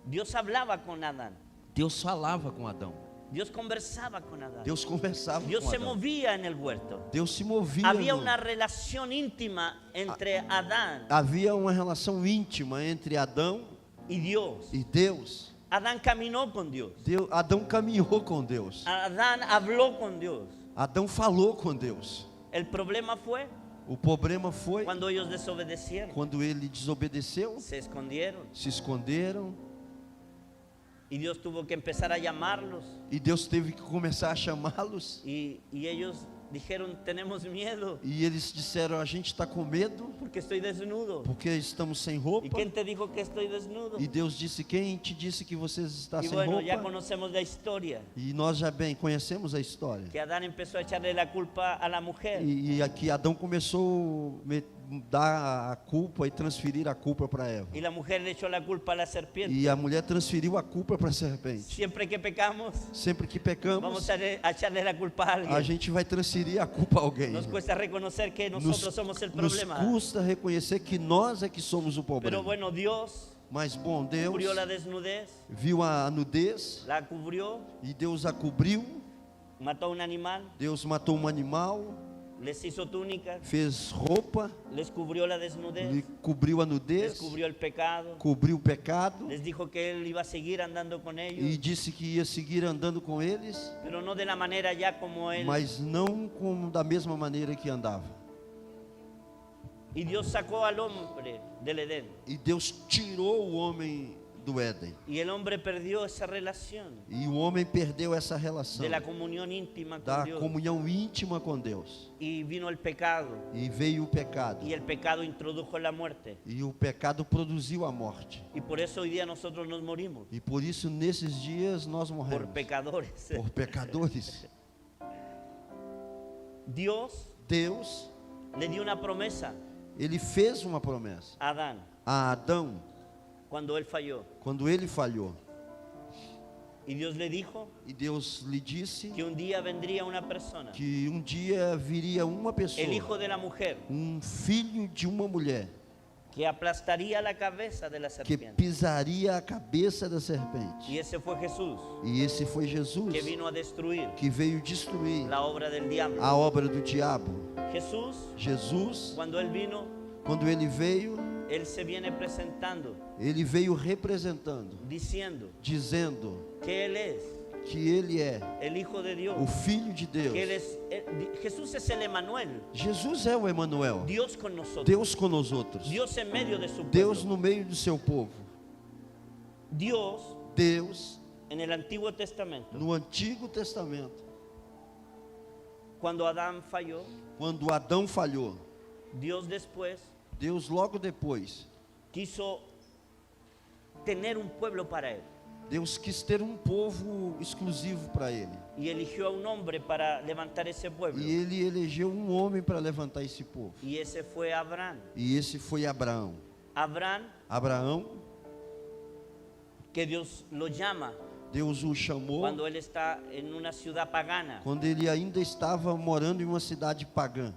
Dios hablaba con Adán.
Deus falava com Adão.
Dios conversaba con Adán.
Deus conversava
Dios
com
se
Adão.
movía en el huerto.
Deus se movia.
Había
no-
una relación íntima entre Adán
Havia uma relação íntima entre Adão
y Dios.
e Deus.
Adán caminó con Dios.
Adão caminhou com Deus.
Adán habló con Dios.
Adão falou com Deus.
El problema fue
O problema foi
cuando ellos desobedecieron.
quando ele desobedeceu,
Se escondieron
se esconderam
y Dios tuvo que empezar a llamarlos
e Deus teve que começar a chamá-los.
y ellos dijeron, tenemos miedo
E eles disseram: a gente está com medo
porque estoy desnudo.
porque estamos sem
¿Y
roupa.
quién te dijo que estoy desnudo?
E Deus disse: quem te disse que vocês estão
Y
sem
bueno, ya
roupa?
conocemos la historia,
E nós já bem conhecemos a história.
que Adán empezó a echarle la culpa a la mujer.
E aqui Adão começou a dar a culpa e transferir a culpa para Eva.
Y la mujer le echó la culpa a la serpiente.
E a mulher transferiu a culpa para a serpente.
Siempre que pecamos,
Sempre que pecamos,
vamos a echarle la culpa a
a
alguien.
gente vai transferir a culpa a alguém.
Nos cuesta reconocer que nosotros somos el
nos
problema.
custa reconhecer que nós é que somos o
Pero
problema.
bueno, Dios
Mas bom, Deus
cubrió la desnudez,
viu a nudez
la cubrió,
e Deus a cobriu.
mató a un animal,
Deus matou um animal,
les hizo túnicas,
fez roupa,
les cubrió la desnudez,
lhe cobriu a
les
nudez,
cubrió el pecado,
cobriu o pecado
les dijo que él iba a seguir andando con
e
ellos,
disse que ia seguir andando com eles,
pero no de la manera ya como él.
mas não da mesma maneira que andava.
Y Dios sacó al hombre del Edén.
E Deus tirou o homem do Éden.
Y el hombre perdió esa relación
E o homem perdeu essa relação
de la comunión íntima con
da
Dios.
comunhão íntima com Deus.
Y vino el pecado.
E veio o pecado.
Y el pecado introdujo la muerte.
E o pecado produziu a morte.
Y por eso hoy día nosotros nos morimos.
E por isso nesses dias nós
Por
morremos.
pecadores.
Por pecadores.
Dios
Deus,
le dio una promesa
ele fez uma promessa
a Adán
a Adão
cuando él falló.
quando ele falhou.
Y Dios le dijo
E Deus lhe disse
que un día vendría una persona,
que um dia viria uma pessoa,
el hijo de la mujer,
filho de uma mulher,
que aplastaría la cabeza de la
que
serpiente.
pisaria a cabeça da serpente.
Y ese fue Jesús,
E esse foi Jesus,
que vino a destruir
que veio destruir
la obra del diablo.
a obra do diabo.
Jesús,
Jesus,
cuando él vino,
quando ele veio,
él se viene presentando,
ele veio representando,
diciendo
dizendo
que él es
que ele é
el Hijo de Dios,
o Filho de Deus.
que él es, Jesús es el Emanuel,
Jesus é o Emanuel,
Dios con nosotros,
Deus com nós outros,
Dios en medio de su
Deus
pueblo.
no meio do seu povo.
Dios
Deus,
en el Antiguo Testamento,
no Antigo Testamento,
cuando Adán falló,
quando Adão falhou,
Dios después
Deus logo depois,
quiso tener un pueblo para él
Deus quis ter um povo exclusivo para ele.
y eligió a un hombre para levantar ese pueblo,
E ele elegeu um homem para levantar esse povo.
y ese fue Abraham.
E esse foi Abraão.
Abraham,
Abraão,
que Dios lo llama
Deus o chamou
cuando él está en una ciudad pagana
quando ele ainda estava morando em uma cidade pagã.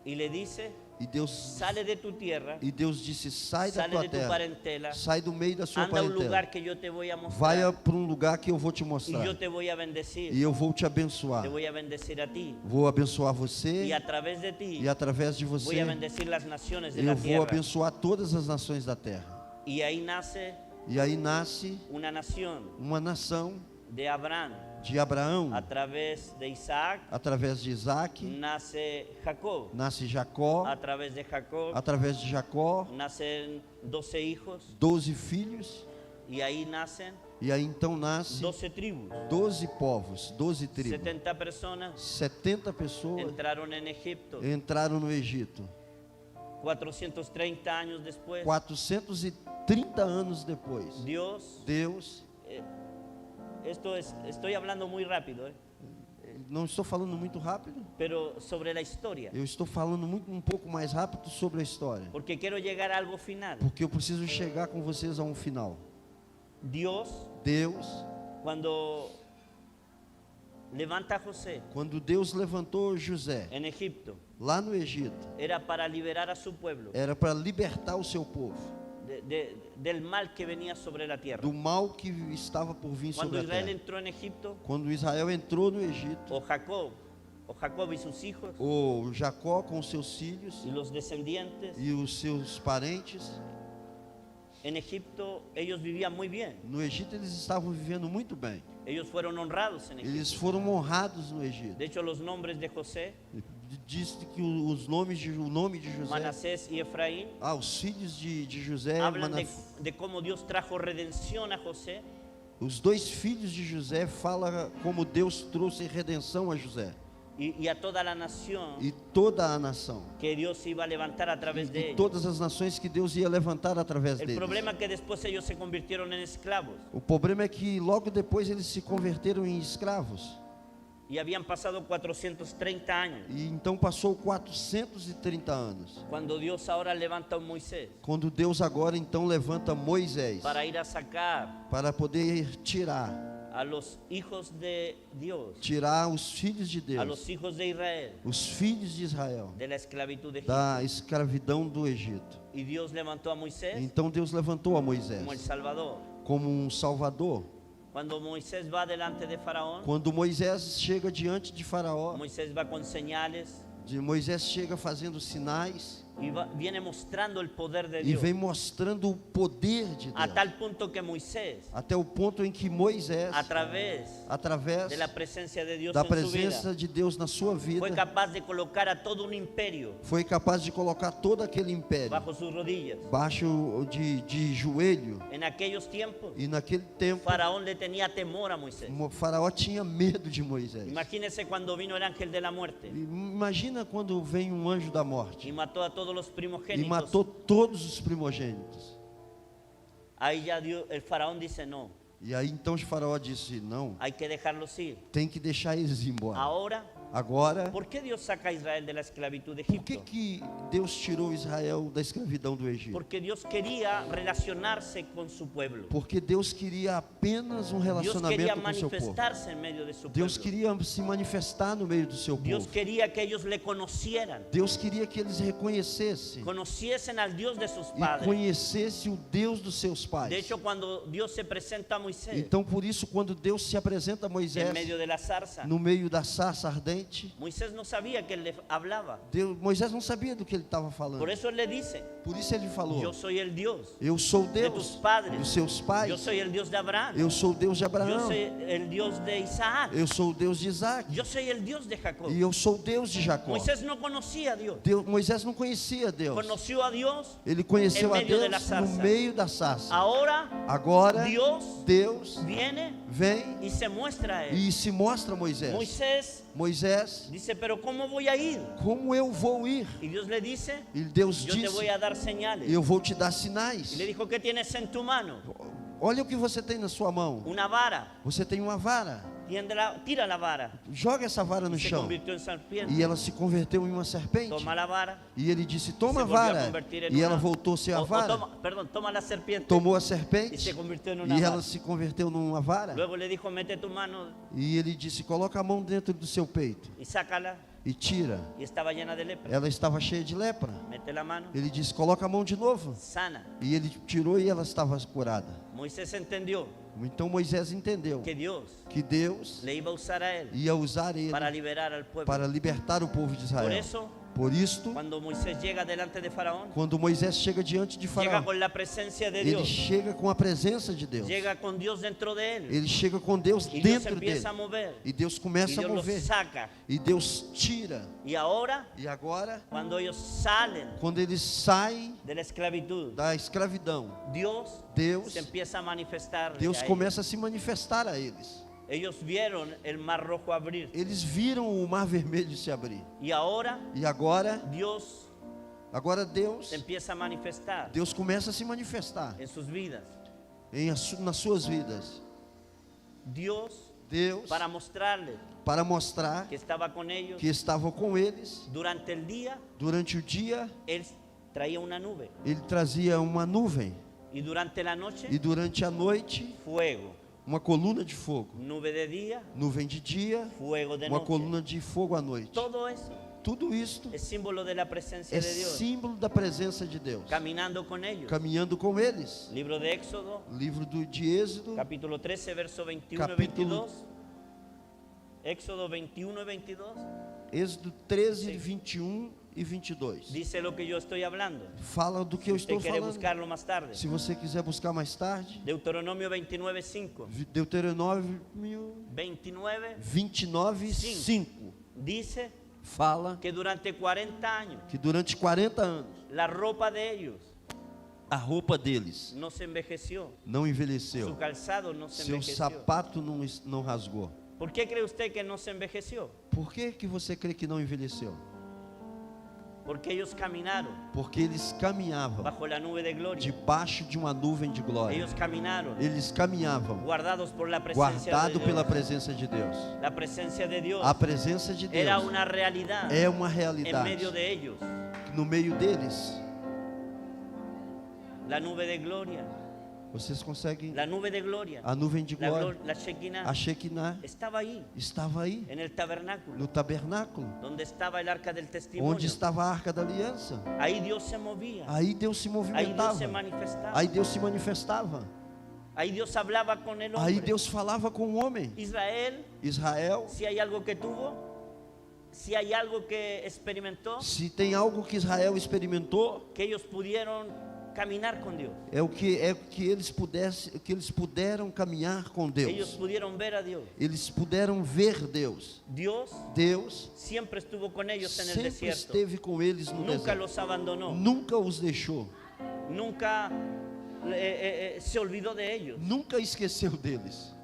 y le dice,
E Deus
sale de tu tierra,
disse: sai da
sale
tua
de tu
terra,
parentela,
sai do meio da sua
anda a un
parentela,
lugar que yo te voy a
vai
mostrar
para um lugar que eu vou te
y
mostrar
yo te voy a bendecir,
e eu vou te abençoar.
te voy a bendecir a ti
Vou abençoar você
y a través de ti
e através de
voy
você
a bendecir las naciones de
eu
la
vou
tierra.
abençoar todas as nações da terra.
Y ahí nace
E aí nasce
una nación
uma nação
de Abraham.
de Abraão,
A través de Isaac
através de Isaac,
nace Jacob.
nasce Jacó,
A través de Jacob
através de Jacó,
nacen 12 hijos
12 filhos,
y ahí nacen
e aí então nasce
12 tribus.
12 povos, 12 tribos.
70 personas
70 pessoas
entraron en Egipto.
entraram no Egito.
430 años después,
430 anos depois,
Dios,
Deus,
estoy hablando muy rápido,
não estou falando muito rápido,
pero sobre la historia,
eu estou falando um pouco mais rápido sobre a história,
porque quiero llegar a algo final.
porque eu preciso chegar com vocês a um final.
Dios,
Deus,
cuando levanta a José
Quando Deus levantou José
en Egipto,
lá no Egito,
era para liberar a su pueblo
era para libertar o seu povo
del mal que venía sobre la tierra.
do mal que estava por vir
Cuando
sobre a
Israel
terra.
entró en Egipto,
Quando Israel entrou no Egito,
o Jacob y sus hijos
o Jacó com seus filhos
y los descendientes
e os seus parentes,
en Egipto, ellos vivían muy bien.
no Egito eles estavam vivendo muito bem.
Ellos fueron honrados en Egipto.
Eles foram honrados no Egito.
De hecho, los nombres de José,
Diz que o nome de José,
Manasés y Efraín,
os filhos de José,
hablan de cómo Dios trajo redención a José
os dois filhos de José falam como Deus trouxe redenção a José
y a toda la nación
e toda a nação.
que Dios iba a levantar a través de
E
ellos.
todas as nações que Deus ia levantar através
El
deles.
problema es que después ellos se convirtieron en esclavos
O problema é que logo depois eles se converteram em escravos.
y habían pasado 430 años.
E então passou 430 anos.
Cuando Dios ahora levanta a un Moisés
Quando Deus agora então levanta Moisés
para ir a sacar
para poder tirar
a los hijos de Dios,
os filhos de
a los
Deus,
hijos de Israel,
os filhos de Israel,
de la esclavitud de Egipto.
da escravidão do Egito.
Y Dios levantó a Moisés
Então Deus levantou a Moisés
como el Salvador.
como um salvador.
Cuando Moisés va delante de Faraón,
Quando Moisés chega diante de Faraó,
Moisés va con señales
Moisés chega fazendo sinais
y viene mostrando el poder de
e
Dios.
vem mostrando o poder de
A
Deus.
tal punto que Moisés,
Até o ponto em que Moisés,
a través
através
de la presencia de Dios
da
en su vida,
presença de Deus na sua
fue
vida,
capaz de colocar a todo un imperio
foi capaz de colocar todo aquele império
bajo sus rodillas.
baixo de joelho.
En aquellos tiempos,
E naquele tempo,
Faraón le tenía temor a Moisés.
Faraó tinha medo de Moisés.
Imagínense cuando vino el ángel de la muerte
Imagina quando vem um anjo da morte
y mató a todos los
e
primogénitos.
matou todos os primogênitos.
Ahí ya el Faraón dice no,
E aí então o Faraó disse: não,
hay que dejarlos ir.
tem que deixar eles ir embora.
Ahora,
Agora,
¿por qué Dios saca a Israel de la esclavitud de
por que,
Egipto?
que Deus tirou Israel da escravidão do Egito?
Porque Dios quería relacionarse con su pueblo.
Porque Deus queria apenas um
Dios quería
relacionamento com o seu povo.
manifestarse en medio de su
Deus
pueblo.
queria se manifestar no meio do seu
Dios
povo.
quería que ellos le conocieran,
Deus queria que eles reconhecessem
conociesen al Dios de sus
e
padres.
conhecessem o Deus dos seus pais.
De hecho, cuando Dios se presenta a Moisés
Então, por isso, quando Deus se apresenta a Moisés
en medio de la zarza,
no meio da sarça ardente,
Moisés no sabía que él le hablaba.
Moisés não sabia do que ele estava falando.
Por eso él le dice,
Por isso ele falou:
yo soy el Dios
eu sou
de tus
Deus
padres,
dos seus
yo
pais.
soy el Dios de Abraham,
Eu sou o Deus de
yo
Abraão.
soy el Dios de Isaac,
Eu sou o Deus de Isaac.
yo soy el Dios de Jacob.
E eu sou o Deus de Jacó.
Moisés no conocía a Dios,
Moisés não conhecia Deus.
conoció a Dios.
Ele conheceu
em
a
meio de la
Deus
sarça.
no meio da sarça.
Ahora
Agora,
Deus
Deus
viene
vem
y se muestra a él.
e se mostra a Moisés. Moisés,
dice, pero ¿cómo voy a ir?
como eu vou ir?
Y Dios le dice,
E Deus
yo te
disse:
voy a dar señales.
eu vou te dar sinais.
Y le dijo, ¿qué tienes en tu mano?
Olha o que você tem na sua mão.
Una vara.
Você tem uma vara.
Tira la vara.
Joga essa vara no
Se
chão.
convirtió en serpiente.
E ela se converteu em uma serpente.
Toma la vara.
E ele disse:
Se
toma a
volvió a
vara.
convertir en
E ela
una-
voltou a ser a vara.
toma la serpiente.
Tomou a
Y
serpente.
se convirtió en una
E
vara.
ela se converteu numa vara.
Luego le dijo, mete tu mano
E ele disse: coloca a mão dentro do seu peito
y sácala.
e tira.
Y estaba llena de lepra.
Ela estava cheia de lepra.
Mete la mano.
Ele disse: coloca a mão de novo.
Sana.
E ele tirou e ela estava curada.
Moisés entendió
Então Moisés entendeu
que Dios
que Deus
le iba a usar a él
ia usar ele
para liberar al pueblo.
para libertar o povo de
Por
Israel.
eso,
Por isto,
cuando Moisés llega delante de Faraón,
quando Moisés chega diante de
llega
Faraó,
con la presencia de
ele
Dios,
chega com a presença de Deus.
llega con Dios dentro de él,
Ele chega com Deus
y Dios
dentro dele.
empieza a mover,
E Deus
y
começa a
Dios los
mover.
saca.
E Deus tira.
Y ahora,
E agora,
cuando ellos salen
quando eles saem
de la esclavitud,
da escravidão,
Dios
Deus,
se empieza a manifestar.
Deus começa a se manifestar a eles.
Ellos vieron el mar rojo abrir.
Eles viram o mar vermelho se abrir.
Y ahora
E agora,
Dios
Deus,
se empieza a manifestar
Deus começa a se manifestar
en sus vidas.
nas suas vidas.
Dios,
Deus,
para mostrarles
para mostrar
que estaba con ellos,
que estava com eles
durante el día,
durante o dia,
Él traía una nube.
ele trazia uma nuvem
Y durante la noche,
e durante a noite,
fuego.
uma coluna de fogo,
nube de día,
nuvem de dia,
fuego de
uma
noche.
coluna de fogo à noite.
Todo eso
Tudo isto
es símbolo de la presencia
é
de Dios,
símbolo da presença de Deus,
caminando con ellos.
caminhando com eles.
Libro de Éxodo,
Livro de Êxodo,
capítulo 13, verso 21 y
Capítulo-
22. Éxodo 21 y 22.
Êxodo 13,
Sim.
21 e 22.
Dice lo que yo estoy hablando.
Fala do que eu
Usted
estou
quiere
falando.
buscarlo más tarde.
Se você quiser buscar mais tarde,
Deuteronomio 29, 5.
Deuteronômio
29
29,
Sim.
5
dice
fala
que durante 40 años
que durante 40 anos
la ropa de ellos
a roupa deles
no se envejeció,
não
su
envelheceu,
calzado no se
seu
envejeció.
sapato não rasgou.
¿Por qué cree usted que no se envejeció?
Por que você crê que não envelheceu?
Porque ellos caminaron
Porque eles caminhavam
bajo la nube de gloria.
debaixo de uma nuvem de glória.
Ellos caminaron
Eles caminhavam
guardados por la presencia de
guardado pela
Dios.
presença de Deus.
La presencia de Dios
A presença de
era
Deus
una realidad
é uma
en
realidade
medio de ellos.
no meio deles.
La nube de gloria,
Vocês conseguem?
la nube de gloria,
A nuvem de
la,
glória,
la Shekinah,
a Shekinah,
estaba ahí,
estava aí
en el tabernáculo,
no tabernáculo,
donde estaba el arca del testimonio.
onde estava a arca da aliança.
Ahí Dios se movía,
Aí Deus se
ahí Dios
movimentava,
se manifestaba,
aí Deus se manifestava,
ahí Dios hablaba con el
aí
hombre.
Deus falava com o homem.
Israel,
Israel,
si hay algo que tuvo, si hay algo que experimentó,
se tem algo que Israel experimentou,
que ellos pudieron caminar con Dios.
é o que eles puderam caminhar com
Ellos
Deus.
pudieron ver a Dios.
Eles puderam ver Deus.
Dios
Deus
siempre estuvo con ellos en el
sempre
desierto.
esteve com eles no
Nunca
deserto.
los abandonó.
Nunca os deixou.
Nunca se olvidó de ellos.
Nunca esqueceu deles.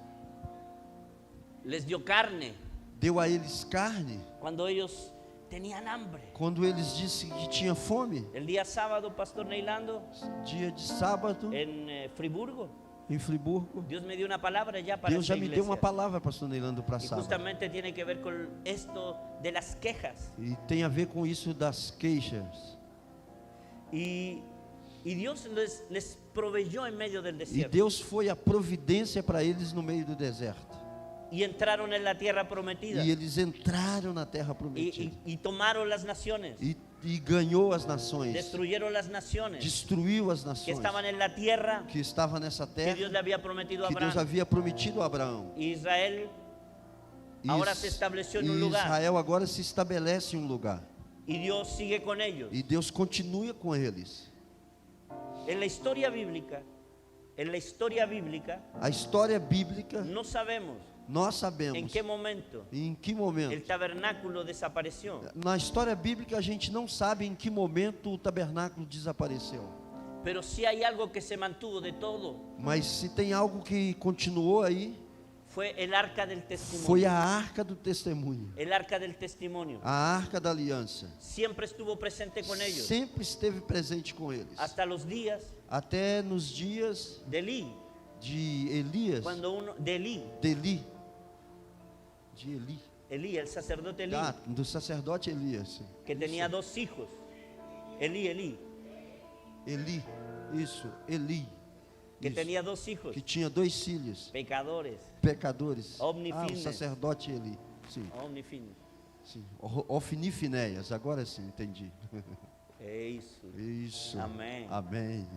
Les dio carne
Deu a eles carne
cuando ellos tenían hambre.
quando eles disse que tinha fome.
El día sábado, Pastor Neilando,
Dia de sábado
en Friburgo,
em Friburgo,
Dios me dio una palabra ya para
Deus
esa
já me deu uma
iglesia.
palavra, pastor Neilando, para
Y
sábado.
justamente tiene que ver con esto de las quejas.
E tem a ver com isso das queixas.
Y Dios les proveyó en medio del
E
desierto.
Deus foi a providência para eles no meio do deserto.
Y entraron en la tierra prometida.
E eles entraram na terra prometida.
Y tomaron las naciones.
E ganhou as nações.
Destruyeron las naciones
Destruiu as
que
nações
estaban en la tierra
que estava nessa
que
terra
Dios le había prometido a
que Deus
Abraham.
havia prometido a Abraão.
Y Israel
E
ahora se estableció en un lugar.
Israel agora se estabelece em um lugar.
Y Dios sigue con ellos.
E Deus continua com eles.
En la historia bíblica,
A história bíblica,
no sabemos
nós
en
sabemos
qué momento
em que
el
momento.
tabernáculo desapareció.
Na história bíblica a gente não sabe em que momento o tabernáculo desapareceu.
Pero sí hay algo que se mantuvo de todo.
Mas se tem algo que continuou aí,
Fue el arca del testimonio.
foi a arca do testemunho,
El arca del testimonio.
a arca da aliança.
Siempre estuvo presente con ellos.
Sempre esteve presente com eles.
Hasta los días
Até nos dias
de Elí.
de Elias,
De Elí.
de Eli,
Elí, el sacerdote Elí.
do sacerdote Elias.
Que tenía dos hijos. Elí.
Eli, isso, Eli.
Que
Isso.
tenía dos hijos.
Que tinha dois filhos,
Pecadores.
pecadores.
Omnifines.
O sacerdote Eli. Sim,
Omnifines.
sim. Ofni e Finéias, agora sim, entendi.
É isso.
Isso.
Amém.
Amém.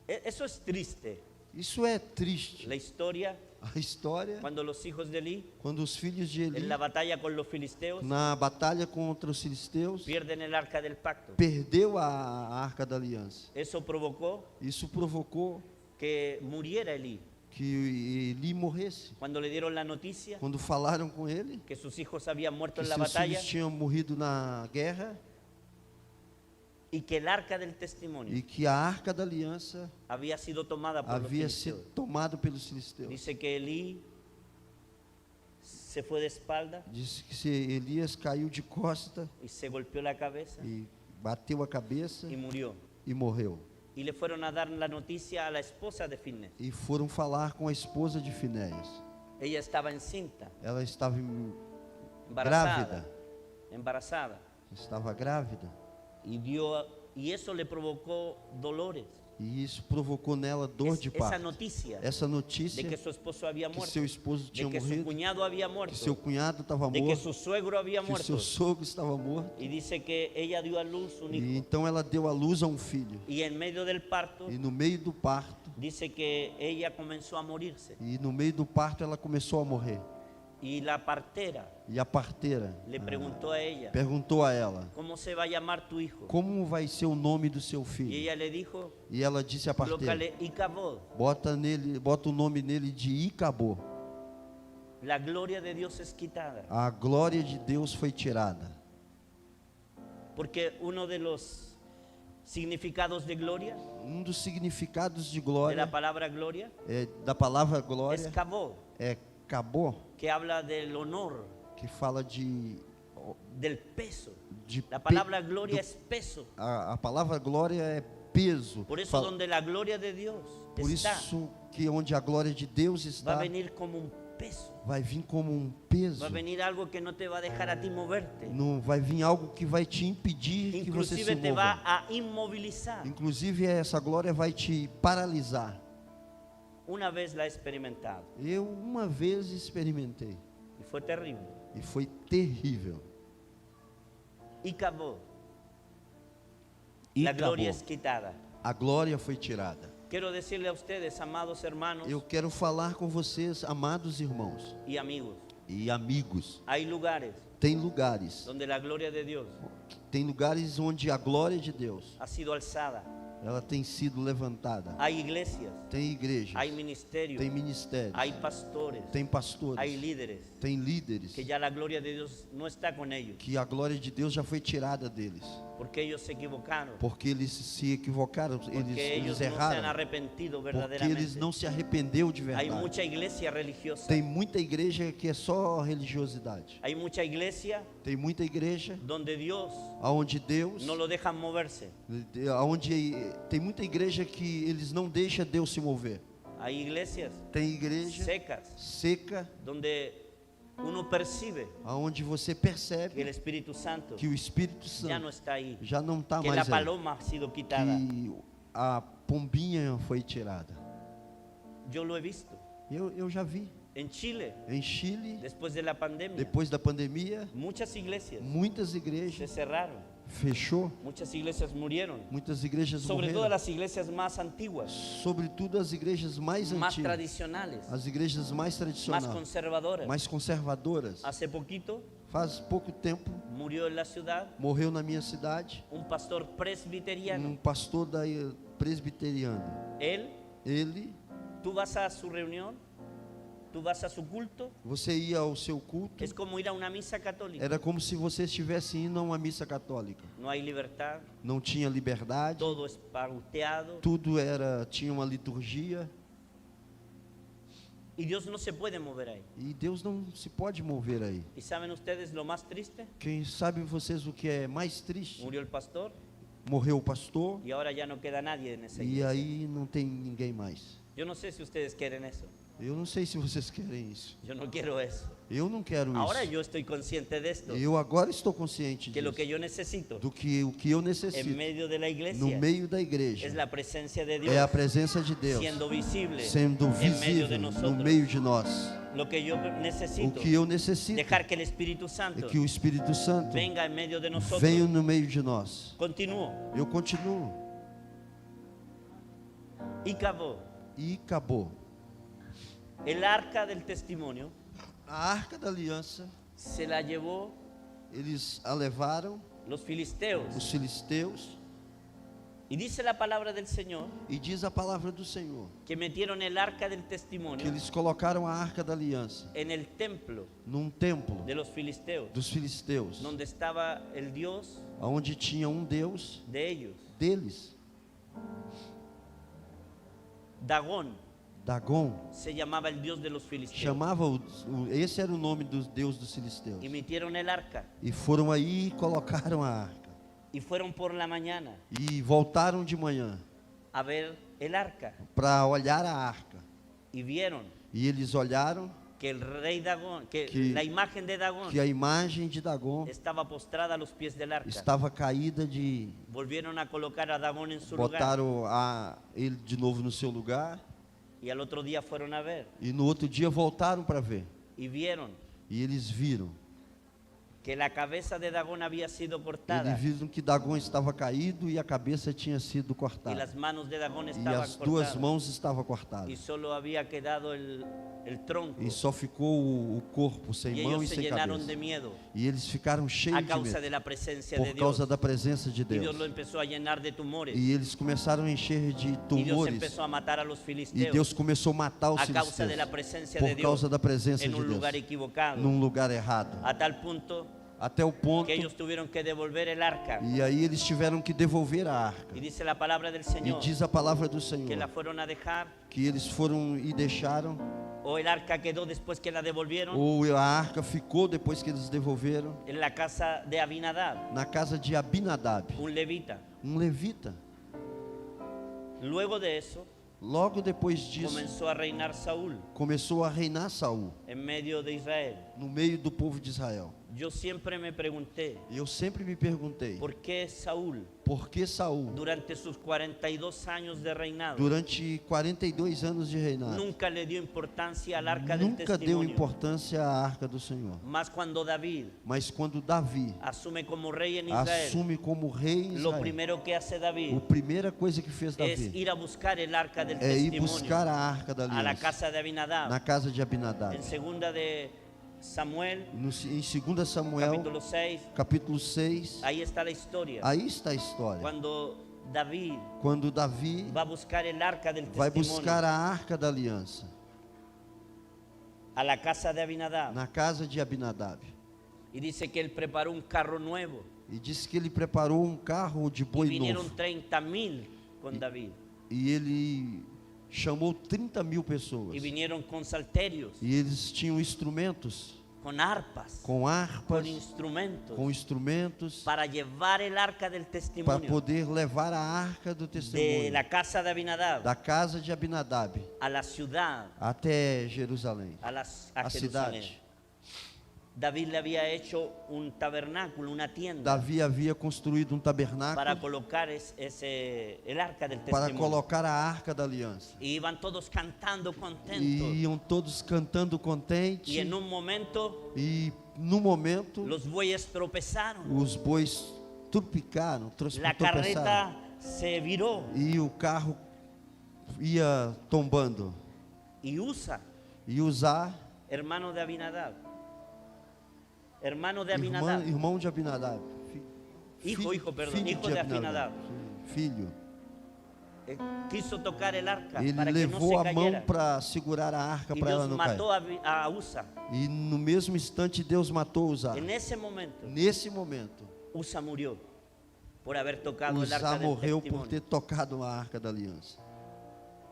Eso es triste.
Isso é triste.
La historia,
A história,
cuando los hijos de Elí,
quando os filhos de Eli,
en la batalla con los filisteos,
na batalha contra os filisteus,
pierden el arca del pacto.
perdeu a arca da aliança.
Eso provocó
Isso provocou
que muriera Elí.
que Eli morresse.
Cuando le dieron la noticia
Quando falaram com ele
que sus hijos habían muerto
que
en la
seus
batalla
filhos tinham morrido na guerra
y que el arca del testimonio
e que a arca da aliança
había sido tomada por los
havia
filisteos.
sido tomado pelos filisteus.
Dice que Elí se fue de espalda
Disse que se Elias caiu de costa
y se golpeó la cabeza
e bateu a cabeça
y murió.
e morreu.
Y le fueron a dar la noticia a la esposa de Finés.
E foram falar com a esposa de Finéias.
Ella estaba encinta,
Ela estava
embarazada, embarazada.
estava grávida
Y eso le provocó dolores.
E isso provocou nela dor de
Esa
parto.
noticia
Essa
de
notícia
que su esposo había
que
muerto,
seu esposo
de
tinha
que su
morrido,
cuñado había
que seu
muerto,
cunhado estava
de que
morto,
su suegro había
que
muerto.
seu sogro estava morto.
Y dice que ella dio a luz un
E
hijo.
então ela deu à luz a um filho.
Y en medio del parto,
E no meio do parto,
dice que ella comenzó a morirse.
ela começou a morrer.
Y la partera
E a parteira
le preguntó a ella,
perguntou a ela:
¿cómo se va a llamar tu hijo?
como vai ser o nome do seu
Y
filho?
ella le dijo,
E ela disse à parteira:
colócale Icabod.
bota o nome nele de Icabô.
La gloria de Dios es quitada.
A glória de Deus foi tirada.
Porque uno de los significados de gloria,
Um dos significados de
de
glória,
la palabra gloria,
da palavra
es
glória,
Kabod,
é Cabô,
que habla del honor,
que fala de
del peso.
de
La
pe-
palabra gloria
do-
es peso.
a palavra glória é peso.
Por eso
Fala-
donde la gloria de Dios
Por
está,
isso que onde a glória de Deus
va
está,
a venir como un peso.
vai vir como um peso.
Va a venir algo que no te va a dejar a ti moverte.
Não vai vir algo que vai te impedir que você se
Inclusive te va
mova.
a inmovilizar.
Inclusive essa glória vai te paralisar.
Una vez la he experimentado
Eu uma vez experimentei
y fue terrible.
e foi terrível.
Y acabó.
E
La
acabou.
gloria es quitada.
A glória foi tirada.
Quiero decirle a ustedes, amados hermanos
Eu quero falar com vocês, amados irmãos
y amigos,
e amigos.
hay lugares
Tem lugares,
donde la gloria de Dios
onde a glória de Deus,
ha sido alzada.
ela tem sido levantada.
Hay iglesias,
Tem igrejas,
hay ministerios,
tem ministérios,
hay pastores,
tem pastores,
hay líderes,
tem líderes,
que ya la gloria de Dios no está con ellos,
que a glória de Deus já foi tirada deles,
porque ellos se equivocaron,
porque eles se equivocaram,
porque
eles
ellos no se han
erraram,
arrepentido
porque eles
verdaderamente.
não se arrependeu de
Hay
verdade.
mucha iglesia religiosa,
Tem muita igreja que é só religiosidade.
hay mucha iglesia
Tem muita igreja
donde Dios
aonde Deus,
no lo dejan moverse.
aonde tem muita igreja que eles não deixam Deus se mover.
Hay iglesias
Tem igreja
secas
seca,
donde uno percibe
aonde você
que el
percebe
Espíritu Santo
que o Espírito
ya no
Santo
está ahí,
já não está
que la
mais aí,
paloma ha sido quitada.
que a pombinha foi tirada.
Yo lo he visto
Eu já vi
en Chile,
em Chile,
después de la pandemia.
depois da pandemia,
Muchas iglesias
muitas
se
igrejas
cerraron,
fechou,
muchas iglesias murieron,
muitas igrejas
sobre todo
morreram,
las iglesias más antiguas,
sobretudo as igrejas mais
más
antigas,
tradicionales,
as igrejas mais
más
tradicionais,
conservadoras.
mais conservadoras.
Hace poquito
Faz pouco tempo
murió en la ciudad
morreu na minha cidade
un pastor presbiteriano.
pastor presbiteriano. Ele,
Tú vas a su reunión, tú vas a su culto,
você ia ao seu culto,
es como ir a una misa católica.
era como se você estivesse indo a uma missa católica.
No hay libertad,
Não tinha liberdade,
todo es pauteado
tudo tinha uma liturgia,
y Dios no se puede mover ahí.
e Deus não se pode mover aí.
¿Y saben ustedes lo más triste?
Quem sabe vocês o que é mais triste?
Murió el pastor
Morreu o pastor
y ahora ya no queda nadie en esa
e
iglesia.
aí não tem ninguém mais.
Yo no sé si ustedes quieren eso.
Eu não sei se vocês querem isso.
Yo no quiero eso.
Eu não quero
Ahora
isso.
yo estoy consciente de esto,
Eu agora estou consciente
que lo que
disso.
yo necesito
Do que o que eu
en
necessito
medio de la
no
iglesia
meio da igreja
es la presencia de
é a
Dios
presença de Deus
siendo visible
sendo
en medio
visível
de
no
nosotros.
meio de nós.
Lo que yo
O
necesito,
que eu necessito
dejar que el Espíritu
é
Santo
que o Espírito Santo
venga en medio de nosotros.
venha no meio de nós.
Continúo.
Eu continuo
Y acabó.
e acabou.
El arca del testimonio
A Arca da Aliança,
se la llevó
eles a levaram,
los filisteos.
os filisteus,
Y dice la palabra del Señor
e diz a palavra do Senhor
que metieron el arca del
que
testimonio
eles colocaram a Arca da Aliança
en el templo
num templo
de los filisteos,
dos filisteus,
donde estaba el Dios
onde tinha um Deus
de ellos,
deles,
Dagón.
Dagom.
Se llamaba el Dios de los filisteos.
Chamava esse era o nome do Deus dos filisteus.
Y metieron el arca
E foram aí e colocaram a arca.
y fueron por la mañana
E voltaram de manhã
a ver el arca
para olhar a arca.
y vieron
E eles olharam
que el rey Dagón, que
Que-
la imagen de Dagón
que a imagem de Dagon
estaba postrada a los pies del arca.
estava caída de...
Volvieron a colocar a Dagón en su lugar
Botaram ele de novo no seu lugar
y al otro día fueron a ver
e no outro dia voltaram para ver.
y vieron
E eles viram.
que la cabeza de Dagón había sido
Eles
cortada
viram que Dagon estava caído e a cabeça tinha sido
y
cortada.
las manos de Dagón
E
estaban
as duas
cortadas
mãos estavam
y
cortadas.
solo había quedado el tronco
E só ficou o corpo sem
y
mão e
ellos se
sem
llenaron
cabeça.
de miedo
E eles ficaram
a
cheios de
causa de
medo
la presencia de
por
Dios
causa da presença de
y Dios
Deus.
lo empezó a llenar de tumores
E eles começaram a encher de
y Dios
tumores.
empezó a matar a los
E
filisteos
Deus começou a matar os
a causa de la
filisteus
presencia de
por
Dios
causa da presença
en
de
un
Deus,
lugar equivocado,
num lugar errado.
a tal punto
Até o ponto,
que ellos tuvieron que devolver el arca.
e aí eles tiveram que devolver a arca.
Y dice la palabra del
E
Señor
diz a palavra do
que la
Senhor
fueron a dejar,
que eles foram e deixaram,
o el arca quedó después que la devolvieron
ou a arca ficou depois que eles devolveram,
en la casa de Abinadab,
na casa de Abinadab,
un levita.
levita.
Luego de eso
Logo depois disso,
comenzó a reinar Saúl
começou a reinar Saul
en medio de Israel.
no meio do povo de Israel.
Yo siempre me pregunté,
E eu sempre me perguntei,
¿por qué Saúl,
por que Saul,
durante sus 42 años de reinado,
durante 42 anos de reinado,
nunca le dio importancia al arca del
nunca deu
testimonio?
importância à arca do Senhor?
Mas cuando David
Mas quando Davi
asume como rey en Israel,
assume como rei em
lo
Israel,
primero que hace David
a primeira coisa que fez
es
Davi
ir a buscar el arca del
é ir
testimonio
buscar a arca da
a la
aliança
casa de Abinadab.
na casa de Abinadab.
En segunda de Samuel,
Em 2 Samuel,
capítulo 6,
capítulo 6,
ahí está la historia.
aí está a história.
Cuando David
Quando Davi
va a buscar el arca del
vai
testimonio
buscar a arca da aliança
a la casa de Abinadab,
na casa de Abinadab.
y dice que él preparó un carro nuevo
E disse que ele preparou um carro de
y
boi
vinieron
novo.
30,000 con David
E ele chamou 30.000 pessoas.
y vinieron con salterios,
E eles tinham instrumentos,
con arpas,
com harpas,
con instrumentos
com instrumentos,
para llevar el arca del
para
testimonio
poder levar a arca do
de
testemunho
la casa de Abinadab
da casa de Abinadab
a la ciudad,
até Jerusalém,
a
a
Jerusalén.
cidade.
David le había hecho un tabernáculo, una tienda,
Davi havia construído um
para
tabernáculo
colocar el arca del
para
testimonio.
colocar a arca da aliança.
Y iban todos cantando contentos.
E iam todos cantando contente.
Y en un momento
E no momento
los bueyes tropezaron.
os bois trupicaram,
La
tropeçaram.
carreta se viró
E o carro ia tombando.
y Usa,
E Uzá,
hermano de Abinadab, hermano de Abinadab,
irmão de Abinadab.
Hijo de
de
Abinadab.
Filho.
quiso tocar el arca
Ele
para que no
levou
se
a mão
cayera.
para segurar a arca
Y
para ela
Dios
não cair.
mató a Usa.
E no mesmo instante Deus matou Uzá.
En ese momento,
Nesse momento,
Usa murió por haber tocado el
Uzá
arca del
morreu por
testimonio.
ter tocado a arca da aliança.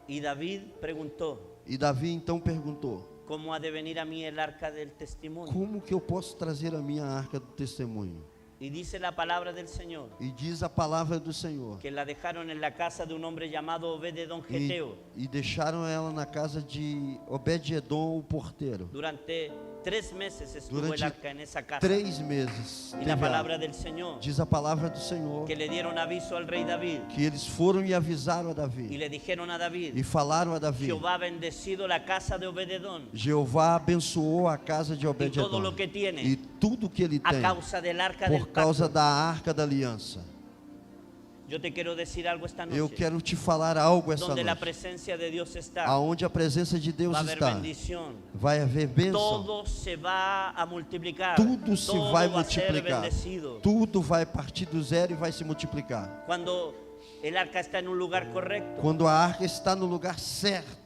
Y David preguntó,
E Davi então perguntou:
¿cómo ha de venir a mí el arca del testimonio?
como que eu posso trazer a minha arca do testemunho?
Y dice la palabra del Señor
E diz a palavra do Senhor.
que la dejaron en la casa de un hombre llamado Obededón Geteo
E deixaram ela na casa de Obed-edom, o porteiro.
durante 3 meses estuvo
Durante
el arca en esa casa.
3 meses.
Y
teve
la
a
palabra
arca.
del Señor
Diz a palavra do Senhor
que le dieron aviso al rey David
que eles foram e avisaram a
y
Davi.
le dijeron a David,
E falaram a Davi:
Jehová ha bendecido la casa de Obededón
Jeová abençoou a casa de
y todo
Obed-edom.
lo que tiene
E tudo que ele
a
tem
causa del arca del
por causa
pacto.
da arca da aliança.
Yo te quiero decir algo esta
Eu
noche.
quero te falar algo essa
Donde la
noite.
presencia de Dios está,
Aonde a presença de Deus
va a haber
está,
bendición.
vai haver bênção.
Todo se va a multiplicar.
Tudo se
Todo
vai
va a ser
multiplicar.
bendecido.
Tudo vai partir do zero e vai se multiplicar.
Cuando el arca está en un lugar correcto,
Quando a arca está no lugar certo,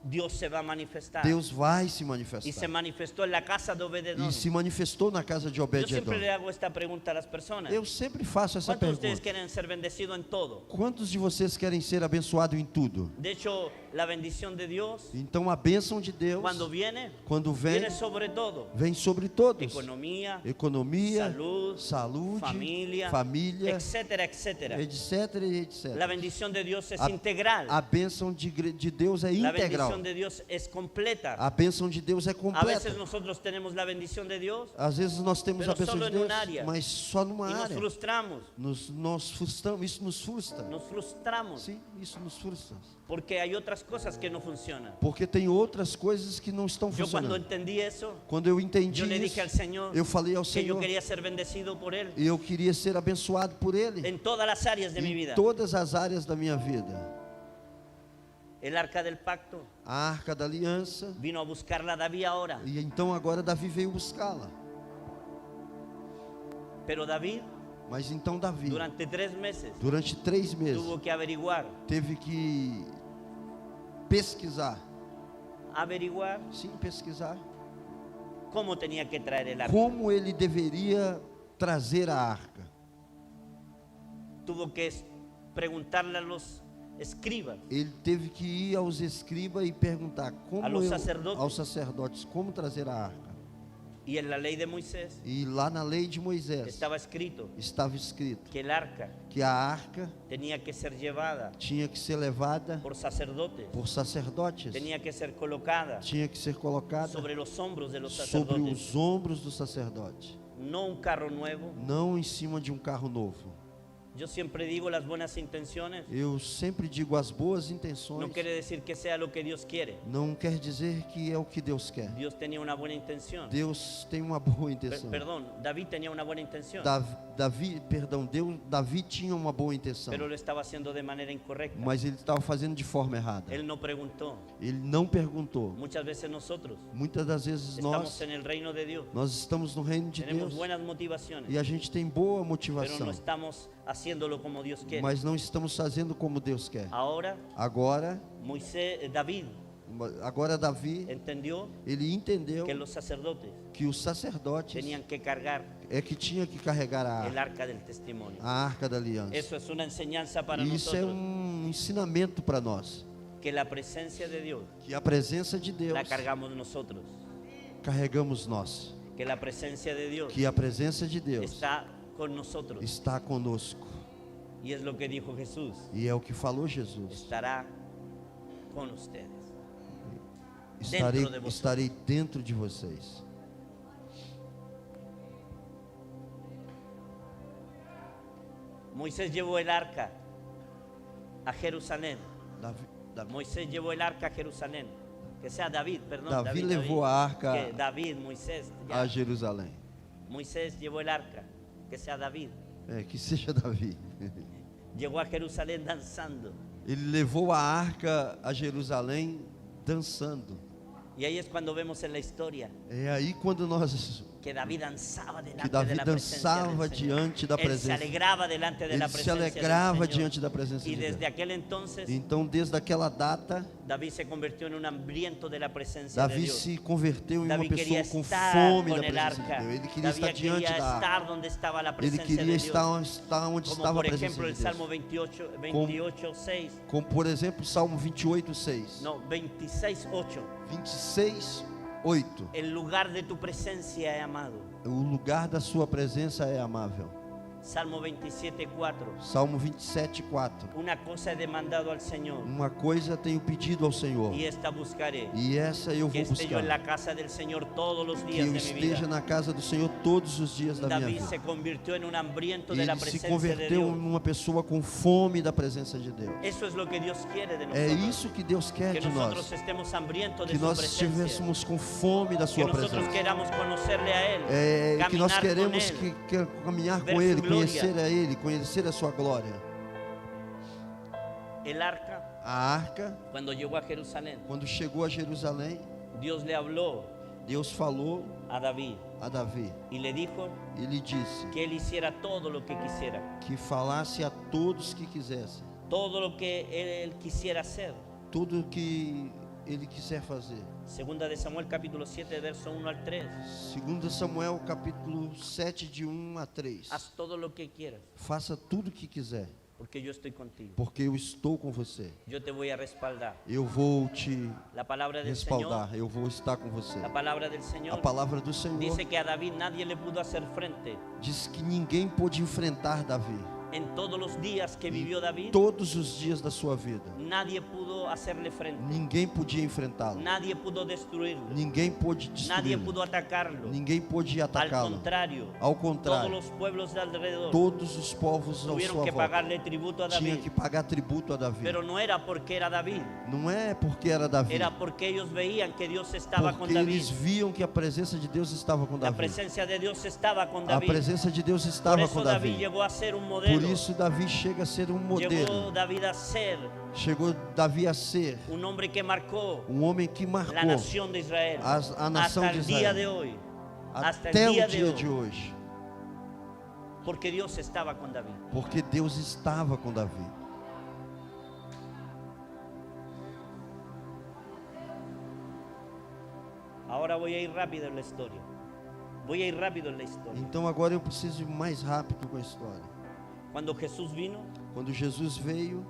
Dios se va a manifestar.
Deus vai se
Y se
manifestar.
manifestó en la casa de Obededón.
E se manifestou na casa de
Yo siempre
Obed-edom.
le hago esta pregunta a las personas.
Eu sempre faço essa
¿Cuántos de ustedes
pergunta.
quieren ser bendecidos en todo?
Quantos de vocês querem ser abençoados em tudo?
De hecho, la bendición de Dios,
Então a bênção de Deus,
cuando viene,
quando vem,
viene sobre todo.
vem sobre todos.
Economía,
Economia,
salud,
saúde,
familia,
família,
etcétera, etcétera.
etc, etc.
La bendición de Dios es
A
integral.
bênção de Deus é
La
integral.
bendición bendición de Dios es completa.
A bênção de Deus é
A
completa.
veces nosotros tenemos la bendición de Dios,
Às vezes nós temos
pero
a bênção
solo
de
en
Deus,
un área.
mas só numa
y nos
área.
frustramos.
Nós frustramos, isso nos frustra.
Nos frustramos
Sim, isso nos frustra.
porque hay otras cosas que no funcionan.
Porque tem outras coisas que não estão
Yo cuando
funcionando.
entendí eso,
Quando eu entendi
yo le
isso,
dije al Señor
eu falei ao
que yo
Senhor,
quería ser bendecido por Él
eu queria ser abençoado por Ele
en todas las áreas de mi
em
vida.
todas as áreas da minha vida.
El arca del pacto
A Arca da Aliança,
vino a buscarla David ahora,
e então agora Davi veio buscá-la.
pero David
Mas então Davi,
durante 3 meses
durante 3 meses,
tuvo que averiguar,
teve que pesquisar, sim, pesquisar,
cómo tenía que traer el arca.
como ele deveria trazer a arca.
Tuvo que preguntarle a los escribas,
Ele teve que ir aos escribas e perguntar
A los sacerdotes.
aos sacerdotes como trazer a arca.
y en la ley de Moisés
E lá na lei de Moisés
estaba escrito
estava escrito
que el arca
que a arca
tenía que ser llevada
tinha que ser levada
por sacerdotes,
por sacerdotes,
tenía que ser colocada
tinha que ser colocada
sobre los hombros de los
sobre
sacerdotes,
os ombros do sacerdote,
no un carro nuevo.
não em cima de um carro novo.
Yo siempre digo las buenas intenciones,
Eu sempre digo as boas intenções,
no quiere decir que sea lo que Dios quiere.
não quer dizer que é o que Deus quer.
Dios tenía una buena intención.
Deus tem uma boa intenção.
Perdón, David tenía una buena intención,
Davi tinha uma boa intenção,
pero lo estaba haciendo de manera incorrecta.
mas ele estava fazendo de forma errada.
Él no preguntó.
Ele não perguntou.
Muchas veces nosotros
Muitas das vezes
estamos en el reino de Dios,
nós estamos no reino de
tenemos
Deus
buenas motivaciones,
e a gente tem boa
pero
motivação,
no estamos haciéndolo como Dios quiere.
mas não estamos fazendo como Deus quer.
Ahora
Agora Davi,
entendió
ele entendeu
que los sacerdotes
que os sacerdotes
tenían que cargar
tinha que carregar
el arca del testimonio.
a arca da aliança.
Eso es una enseñanza para
E isso é
nosotros,
ensinamento para nós,
que la presencia de Dios
que a presença de Deus
la cargamos nosotros,
carregamos nós,
que la presencia de Dios
que a presença de Deus
está con nosotros.
está conosco.
Y es lo que dijo Jesús,
E é o que falou Jesus.
estará con ustedes. Dentro de vosotros.
Estarei dentro de vocês.
Moisés llevó el arca a Jerusalén.
Davi
Moisés llevó el arca a Jerusalén. Que sea David, perdón.
Davi levou a arca
Que David, Moisés. ya.
a Jerusalém.
Moisés llevó el arca. Que sea David.
Que seja Davi.
Llegó a Jerusalén danzando.
Ele levou a arca a Jerusalém dançando.
Y ahí es cuando vemos en la historia
É aí quando nós
que David danzaba delante
que Davi
de la presencia
dançava
del Señor.
diante da
Él se
presença.
alegraba delante de la
Ele se
presencia
alegrava
del Señor.
diante da presença
Y
de
desde
Deus.
aquel entonces
Então, desde aquela data,
David se convirtió en un hambriento de la presencia de
Davi
Dios.
se converteu em uma
David queria
pessoa com
estar
fome
com
da
el
presença de
arca.
Deus. Ele queria
David
estar diante
queria
da arca.
estar donde estaba la
Ele
presencia
queria
de Dios.
estar onde
Como
estava a
por
presença
ejemplo
de
el
Deus.
Salmo 28:6.
Como por exemplo, Salmo 28:6.
No, 26:8.
26:8.
El lugar de tu presencia es amado.
O lugar da sua presença é amável.
Salmo 27:4.
Salmo 27:4.
Una cosa he demandado al Señor
Uma coisa tenho pedido ao Senhor,
y esta buscaré.
e essa eu
Que
vou
esté yo en la
buscar.
casa del Señor todos los
Que
días
eu
de mi
esteja
vida.
na casa do Senhor todos os dias da minha
David se
vida.
convirtió en un hambriento de la
Ele se
presencia de
converteu
Dios.
em uma pessoa com fome da presença de Deus.
Eso es lo que Dios quiere de
É
nosotros.
isso que Deus quer
Que
de
nosotros
nós.
estemos hambrientos de
Que
su
nós
presencia.
estivéssemos com fome da
Que
sua
nosotros
presença.
queramos conocerle a Él.
Que nós
caminar
queremos
con Él.
que caminhar
Ver
com
su
Ele,
glória.
conhecer a Ele, conhecer a sua glória.
El arca,
A arca,
cuando llegó a Jerusalén,
quando chegou a Jerusalém,
Dios le habló
Deus falou
a David
a Davi
y le dijo
e lhe disse
que él hiciera todo lo que quisiera,
que falasse a todos que quisessem,
todo lo que él quisiera hacer.
tudo o que ele quiser fazer.
Segunda de Samuel capítulo 7, verso 1 al 3.
2 Samuel capítulo 7 de 1 a 3.
Haz todo lo que quieras,
Faça tudo o que quiser,
porque yo estoy contigo.
porque eu estou com você.
Yo te voy a respaldar.
Eu vou te
La palabra del Señor,
respaldar, eu vou estar com você.
la palabra del
A
Señor
palavra do Senhor
dice que a David nadie le pudo hacer frente
diz que ninguém pôde enfrentar Davi,
En todos los días que vivió David,
Todos os dias da sua vida,
nadie pudo hacerle frente.
ninguém podia enfrentá-lo.
Nadie pudo destruirlo.
Ninguém pôde
Nadie
destruí-lo.
pudo atacarlo.
Ninguém pôde
Al
atacá-lo.
contrario,
Ao
todos
contrário,
los pueblos de alrededor
todos os povos ao
tuvieron
sua
que
volta
pagarle tributo a
tinham
David.
que pagar tributo a Davi.
Pero no era porque era David,
Não é porque era Davi,
era porque ellos veían que Dios estaba con
porque
David.
eles viam que a presença de Deus estava com
La
Davi.
presencia de Dios estaba con
A
David.
presença de Deus
Por
estava
eso
com
David
Davi.
llegó a ser un
Por
modelo.
isso Davi chega a ser um
Llegó
modelo.
David a ser
Chegou Davi a ser
un hombre que marcó
homem que
la
marcou
nación de Israel.
a nação
Hasta
de
el día
Israel
de hoy. Hasta
até
el
o
día
dia
de
de
hoy.
hoje,
Porque Dios estaba con David.
porque Deus estava com Davi.
Ahora voy a ir rápido en la historia. Voy a ir rápido en la historia.
Então agora eu preciso ir mais rápido com a história.
Cuando Jesús vino,
Quando Jesus veio,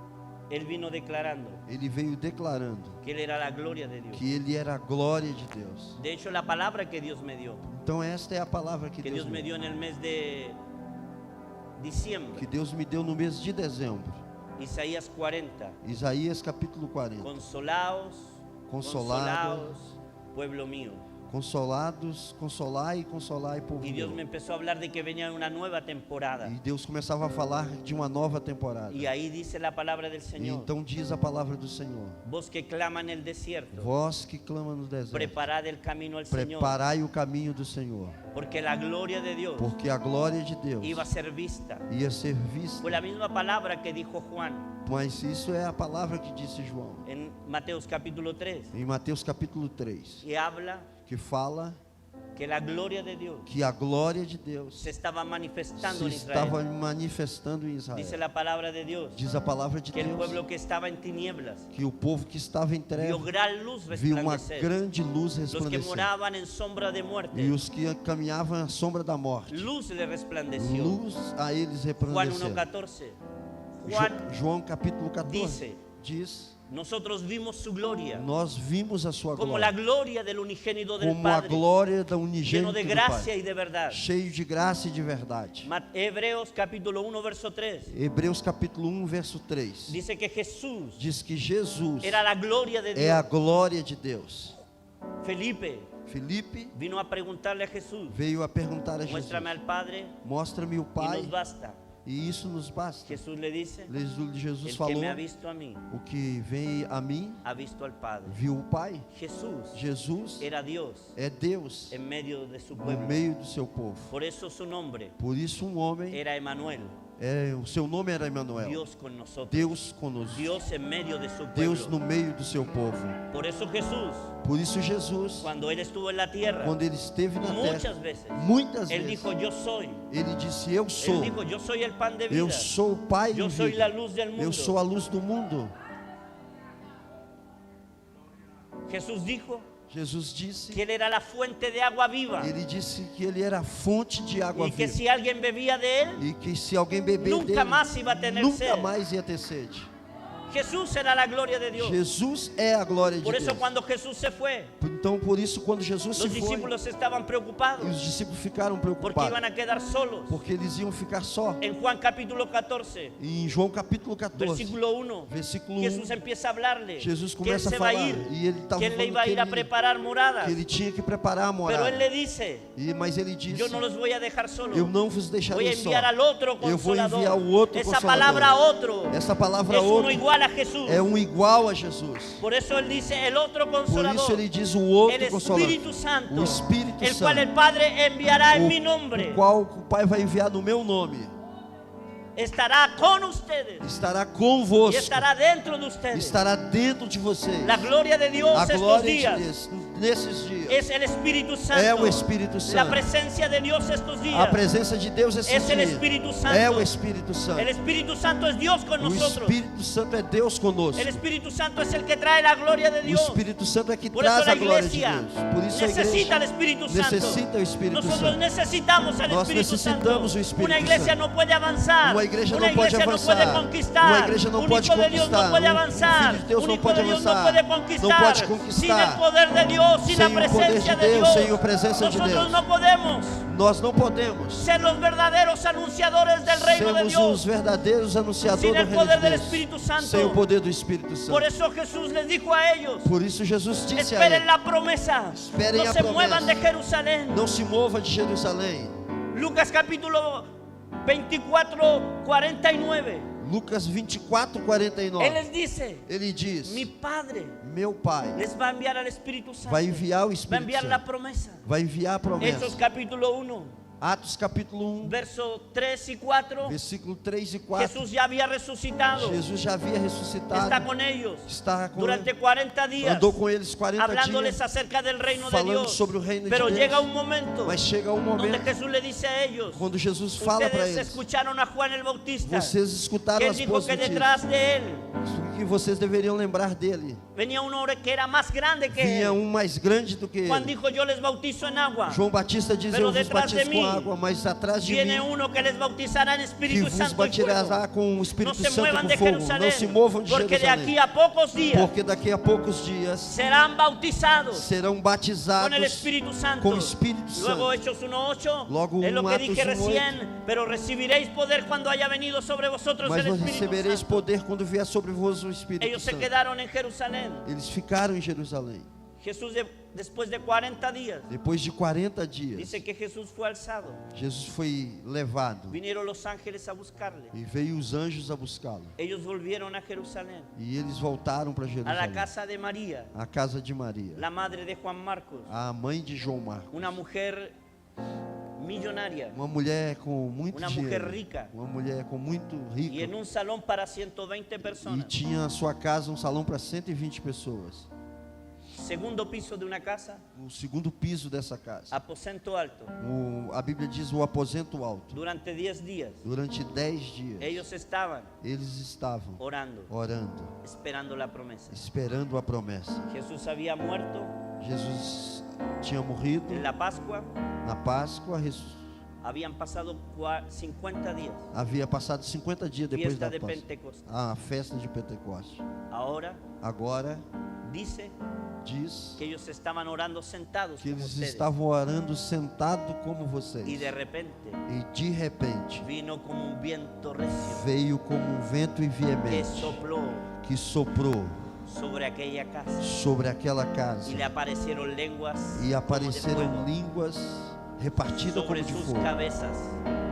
Él vino declarando
ele veio declarando
que Él era la gloria de Dios.
que ele era a glória de Deus.
De hecho, la palabra que Dios me dio,
Então esta é a palavra que
que
Deus
Dios me
me
dio
deu.
en el mes de diciembre,
Que Deus me deu no mês de dezembro.
Isaías 40,
Isaías capítulo 40.
consolaos,
Consolados.
pueblo mío.
Consolados, consolai, povo
Y Dios me
meu.
empezó a hablar de que venía una nueva temporada.
E Deus começava a falar de uma nova temporada.
Y ahí dice la palabra del
E
Señor:
então diz a palavra do Senhor:
vos que clama en el desierto,
vós que clama no deserto,
preparad el camino al Señor,
preparai o caminho do Senhor,
porque la gloria de Dios
porque a glória de Deus
iba a ser vista.
ia ser vista.
Fue la misma palabra que dijo Juan
Mas isso é a palavra que disse João
en Mateos capítulo 3,
em Mateus capítulo 3,
y habla
que fala
que la gloria de Dios
que a glória de Deus
se estaba manifestando
se
en
estava
Israel.
manifestando em
Dice
Israel.
la palabra de Dios
Diz a palavra de
que el
Deus
pueblo que estaba en tinieblas
que o povo que estava em
vio
trevas
gran luz
viu uma
resplandecer.
grande luz
Los que
resplandecer.
moraban en sombra de muerte,
E os que caminhavam à sombra da morte,
luz le resplandeció.
luz a eles
Juan
resplandeceu.
1:14. Juan
João capítulo 14
dice:
diz:
nosotros vimos su gloria
nós vimos a sua
como la
glória,
gloria del unigénito del
como a
Padre,
glória da
lleno
unigênita
de
do
gracia
Pai,
y de verdad.
cheio de graça e de verdade.
Hebreos capítulo 1 verso 3
Hebreus capítulo 1 verso 3
dice que Jesús
diz que Jesus
era la gloria de
é a
Dios.
glória de Deus.
Felipe
Felipe
vino a preguntarle a Jesús:
veio a perguntar a Jesus:
muéstrame al Padre
mostra-me o
y
Pai,
nos basta.
e isso nos basta.
Jesús le dice:
Jesus
el que
falou:
me ha visto a mí
o que vem a mim
ha visto al Padre.
viu o Pai.
Jesús
Jesus
era Dios
é Deus
en medio de su
no
pueblo.
meio do seu povo.
Por eso su nombre
Por isso homem,
era Emanuel,
o seu nome era Emanuel.
Dios con nosotros.
Deus conosco.
Dios en medio de su
Deus
pueblo.
no meio do seu povo.
Por eso Jesús,
Por isso Jesus,
cuando Él estuvo en la tierra,
quando ele esteve na
muchas
terra,
veces,
muitas
Él
vezes,
dijo: yo soy.
ele disse: eu
Él
sou.
dijo: yo soy el pan de vida.
Eu sou o Pai
Yo
de
soy la
vida.
luz del mundo.
Eu sou a luz do mundo.
Jesús dijo
Jesus disse,
que Él era la fuente de agua viva
ele disse que ele era a fonte de água
y que
viva.
si alguien bebía de Él,
E que se alguém beber
nunca
dele,
más iba a tener
nunca
sed.
mais ia ter sede.
Jesús era la gloria de Dios.
Jesus é a glória de
Por eso
Deus.
cuando Jesús se fue,
Então por isso quando Jesus se
los
foi,
discípulos estaban
e
preocupados
os discípulos ficaram
porque
preocupados,
iban a quedar solos.
porque eles iam ficar só.
En Juan capítulo 14,
E em João capítulo 14,
versículo 1,
versículo 1,
Jesús empieza a hablarle
Jesus
que Él
começa a
se va a
falar,
ir,
e ele estava
que Él le
falando
iba a ir a
que
preparar moradas.
ele tinha que preparar a
Pero
morada.
Él le dice:
Mas ele disse,
yo no los voy a dejar solos.
eu não vos
Voy a
deixarei só.
enviar al otro
Eu vou
consolador.
enviar o outro
Esa
consolador.
palabra otro
Essa palavra
es uno
outro
igual a Jesús.
é igual a Jesus.
Por eso Él dice el otro
Por
consolador,
isso ele diz o outro
el
consolador,
Espíritu Santo,
o Espírito
el cual el
Santo,
Padre enviará en mi nombre.
o qual o Pai vai enviar no meu nome.
Estará con ustedes
Estará
y
convosco,
estará dentro de ustedes.
estará dentro de vocês.
La gloria de Dios
A
estos
glória de
días
Deus nesses dias
es el Espíritu Santo.
é o Espírito
La
Santo.
presencia de Dios estos
A
días
presença de Deus esses
es el
dias
Espíritu Santo.
é o Espírito Santo.
El Espíritu Santo es Dios con
O
nosotros.
Espírito Santo é Deus conosco.
El Espíritu Santo es el que trae la gloria de
O
Dios.
Espírito Santo é que
Por eso
traz
la
a glória de
iglesia
Deus. Por isso a
necesita el
igreja
Espíritu Santo.
necessita o Espírito
Nosotros
Santo.
necesitamos al
Nós
Espíritu Santo.
necessitamos o Espírito
Una iglesia
Santo.
no puede avanzar.
Uma igreja
Una
não pode
iglesia no
avançar.
puede conquistar.
Uma igreja não
Un
pode
hijo de Dios no
conquistar.
puede
Um
avançar.
filho de Deus
Un
não
hijo
pode
de Dios no
avançar.
puede
Não
conquistar.
pode
Sin
conquistar.
el poder de Dios. Dios, sin la
Sem o poder de
presencia de
Deus,
Dios,
sem a presença de
nosotros
Deus,
no podemos
nós não podemos
ser los verdaderos anunciadores del reino de
sermos os
Dios
verdadeiros anunciadores
sin
do
el
reino
poder
de
del
Deus,
Espíritu Santo.
sem o poder do Espírito
Por
Santo.
eso Jesús les dijo a ellos:
Por isso Jesus disse a
esperen
eles:
la promesa,
Esperen
no
a
se muevan de
promesa.
Jerusalén.
não se mova de Jerusalém.
Lucas capítulo 24, 49.
Lucas 24:49.
Él les dice:
Ele diz:
mi Padre
meu Pai
les va a enviar al Espíritu Santo,
vai enviar o
va a
Espírito
enviar la
Santo,
promesa.
vai enviar a promessa.
Hechos capítulo 1,
Atos capítulo 1,
verso 3 y 4.
versículo 3 e 4.
Jesús ya había resucitado,
Jesus já havia ressuscitado,
está con ellos
está com
durante 40 días,
andou com eles 40
hablándoles
dias,
acerca del reino de
falando
Dios.
sobre o reino de
Pero
Deus.
llega un momento
Mas chega um
donde
momento
Jesús le dice a ellos:
quando Jesus fala para
ustedes
eles:
escucharon a Juan el Bautista,
vocês
que
escutaram
él
as
dijo
boas
que
notícias,
detrás de él
que vocês deveriam lembrar dele.
venía un hombre que era más grande que
Vinha
él.
mais grande do que
Juan
ele.
dijo: yo les bautizo en agua,
João Batista diz:
Pero
eu vos
detrás de
batizo com
mí
água, mas atrás de
viene
mim
uno que les bautizará en
que
Espíritu
vos
Santo y fuego.
batirá com o
No
Espírito
se
Santo
muevan
com
de
fogo.
Jerusalén,
Não se movam de
porque de aquí
Jerusalém,
a pocos días
porque daqui a poucos dias
serán bautizados
serão
con
batizados
el Espíritu Santo.
com o Espírito
Luego
Santo.
Hechos 1:8,
Logo,
es lo que
Atos
dije
1:8.
recién, pero recibiréis poder cuando haya venido sobre vosotros
Mas
el
vos
Espíritu
recebereis
Santo.
poder quando vier sobre vós o Espírito
Ellos se
Santo.
quedaron en Jerusalén.
Eles ficaram em Jerusalém.
Jesús después de 40 días,
Depois de 40 dias,
dice que Jesús fue alzado.
Jesus foi levado
Vinieron los ángeles a buscarle.
e veio os anjos a buscá-lo.
Ellos volvieron a Jerusalén,
E eles voltaram para
a la
Jerusalém,
casa de María,
a casa de Maria,
la madre de Juan Marcos,
a mãe de João Marcos,
una mujer millonaria,
uma mulher com muito
Una mujer
dinheiro,
rica.
uma mulher com muito
y en
rica,
un salón para 120
e
personas.
tinha a sua casa um salão para 120 pessoas.
Segundo piso de una casa,
No segundo piso dessa casa,
aposento alto.
a Bíblia diz o aposento alto.
Durante 10 días,
Durante 10 dias,
ellos estaban
eles estavam
orando,
orando,
esperando la promesa.
esperando a promessa.
Jesús había muerto
Jesus tinha morrido
en la Pascua,
na Páscoa,
habían pasado 50 días,
havia passado 50 dias depois
fiesta
da
de
Páscoa,
Pentecostés.
a festa de Pentecostes.
Ahora
Agora
dice
diz
que ellos estaban orando sentados
que
como
eles
ustedes,
estavam orando sentado como vocês.
y de repente
E de repente
vino como un viento recio
veio como um vento
que
veemente
sopló
que soprou
sobre aquella casa,
sobre aquela casa
y le aparecieron lenguas
e
como de
apareceram
fuego
línguas repartidas como
sobre
de
sus
fogo
cabezas,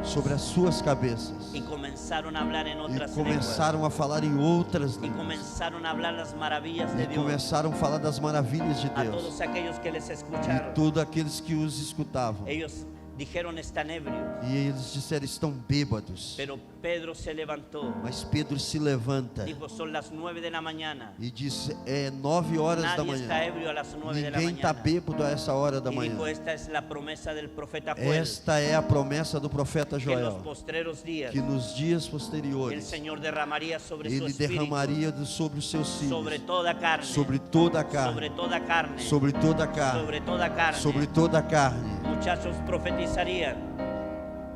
sobre as suas cabeças.
y comenzaron a hablar en
E
otras lenguas,
começaram a falar em outras
y
línguas.
comenzaron a hablar las maravillas de
E
Dios
começaram a falar das maravilhas de
a
Deus.
todos aquellos que les
E
escucharon.
todos aqueles que os escutavam.
Ellos dijeron: están ebrios.
E eles disseram: estão bêbados.
Pero Pedro se levantó,
Mas Pedro se levanta
dijo: son las 9 de la mañana.
e disse: é 9 horas da
Nadie está
manhã.
ebrio a las 9 de la
Ninguém está
mañana.
bêbado a essa hora da
Y
manhã.
dijo: esta es la promesa del profeta Joel,
Esta é a promessa do profeta
que en los
Joel,
postreros días
que nos dias
el
posteriores
Señor derramaría sobre su
ele
espíritu,
derramaria sobre os seus
sobre
filhos,
toda carne,
sobre toda a
sobre
carne,
toda carne,
sobre toda a carne,
sobre toda carne.
sobre toda a carne.
Muchachos profetizarían.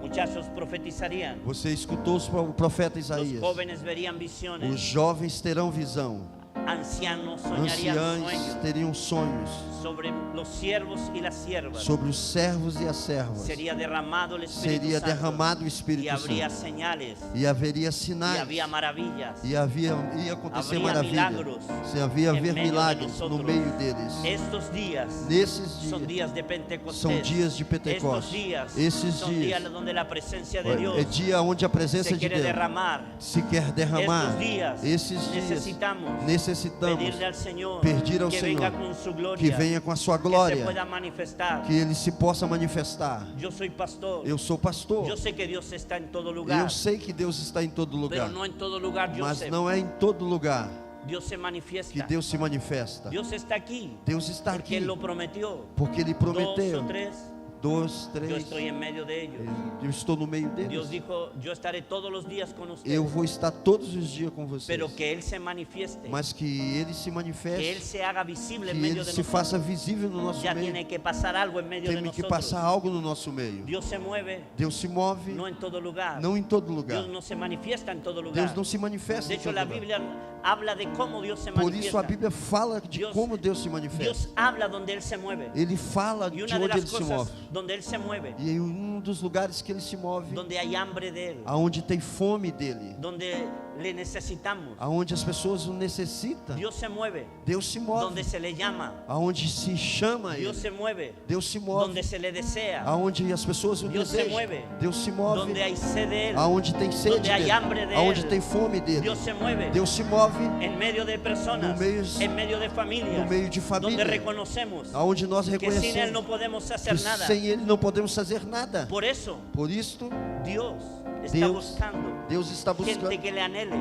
Muchachos profetizarían.
Você escutou o profeta
Los
Isaías.
jóvenes verían
Os
visiones.
jovens terão visão.
Ancianos soñarían
Anciãos
sueños.
teriam sonhos.
Sobre los siervos y las siervas
Sobre os servos e as servas.
sería derramado el Espíritu
Seria
Santo,
derramado o
y
Espírito
habría
Santo.
señales,
E haveria
y
sinais.
había maravillas.
E ia acontecer
Habría
maravilha.
milagros
Se havia
en
haver
medio de
milagres no
nosotros.
meio deles.
Estos días
Nesses
son
dias.
días de Pentecostés.
São dias de
Estos
Pentecostes.
días
Esses
son
dias.
días donde la presencia de
É
Dios
dia onde a presença
se
de
quiere
Deus
derramar.
se quer derramar.
Estos días
Esses dias
necesitamos
necessitamos
pedirle al Señor
pedir ao
que
Senhor
venga con su gloria,
que venha com a sua
que se
glória,
pueda manifestar.
que ele se possa manifestar.
Yo soy pastor.
Eu sou pastor.
Yo sé que Dios está en todo lugar,
Eu sei que Deus está em todo
pero
lugar,
no en todo lugar Dios
mas
se,
não é em todo lugar
Dios se manifiesta.
que Deus se manifesta.
Dios está aquí
Deus está
porque
aqui
Él lo prometió.
porque Ele
2
prometeu.
o 3,
2,
yo
3,
estoy en medio de ellos.
eu estou no meio
Dios
deles.
dijo: yo estaré todos los días con ustedes,
Eu vou estar todos os dias com vocês,
pero que Él se manifieste,
mas que Ele se
que Él
manifeste,
se haga visible en
que
medio
Ele
de
se
nosotros.
faça visível no nosso
Ya
meio.
tiene que pasar algo en medio de
Tem que
nosotros.
passar algo no nosso meio.
Dios se mueve,
Deus se move,
no en todo lugar.
não em todo lugar.
Dios no se manifiesta en todo lugar.
Deus não se manifesta
De
em
hecho,
todo
la
lugar.
Biblia habla de cómo Dios se
Por isso a
manifiesta.
Bíblia fala de
Dios-
como Deus se manifesta.
Dios habla donde Él se mueve.
Ele fala
Y
de
una de
onde
las
ele se
cosas
move.
donde Él se mueve,
E em um dos lugares que ele se move,
donde hay hambre de Él,
aonde tem fome dele,
donde le necesitamos,
aonde as pessoas o necessitam,
Dios se mueve.
Deus se move.
Donde se le llama,
Aonde se chama
Dios se
ele,
mueve.
Deus se move.
Donde se le desea,
Aonde as pessoas o
Deus se
desejam,
mueve.
Deus se move.
donde hay sed de Él,
Aonde tem sede
donde hay
dele,
hambre de
aonde
Él,
tem fome dele,
Dios se mueve.
Deus se move.
En medio de personas,
No meio-
en medio de familias,
no meio de família,
donde reconocemos
Aonde nós
que sin Él no
reconhecemos
podemos
que
hacer nada.
sem ele não podemos fazer nada.
Por eso,
Por isto,
Dios está
Deus,
buscando
Deus está buscando
gente que le anhele,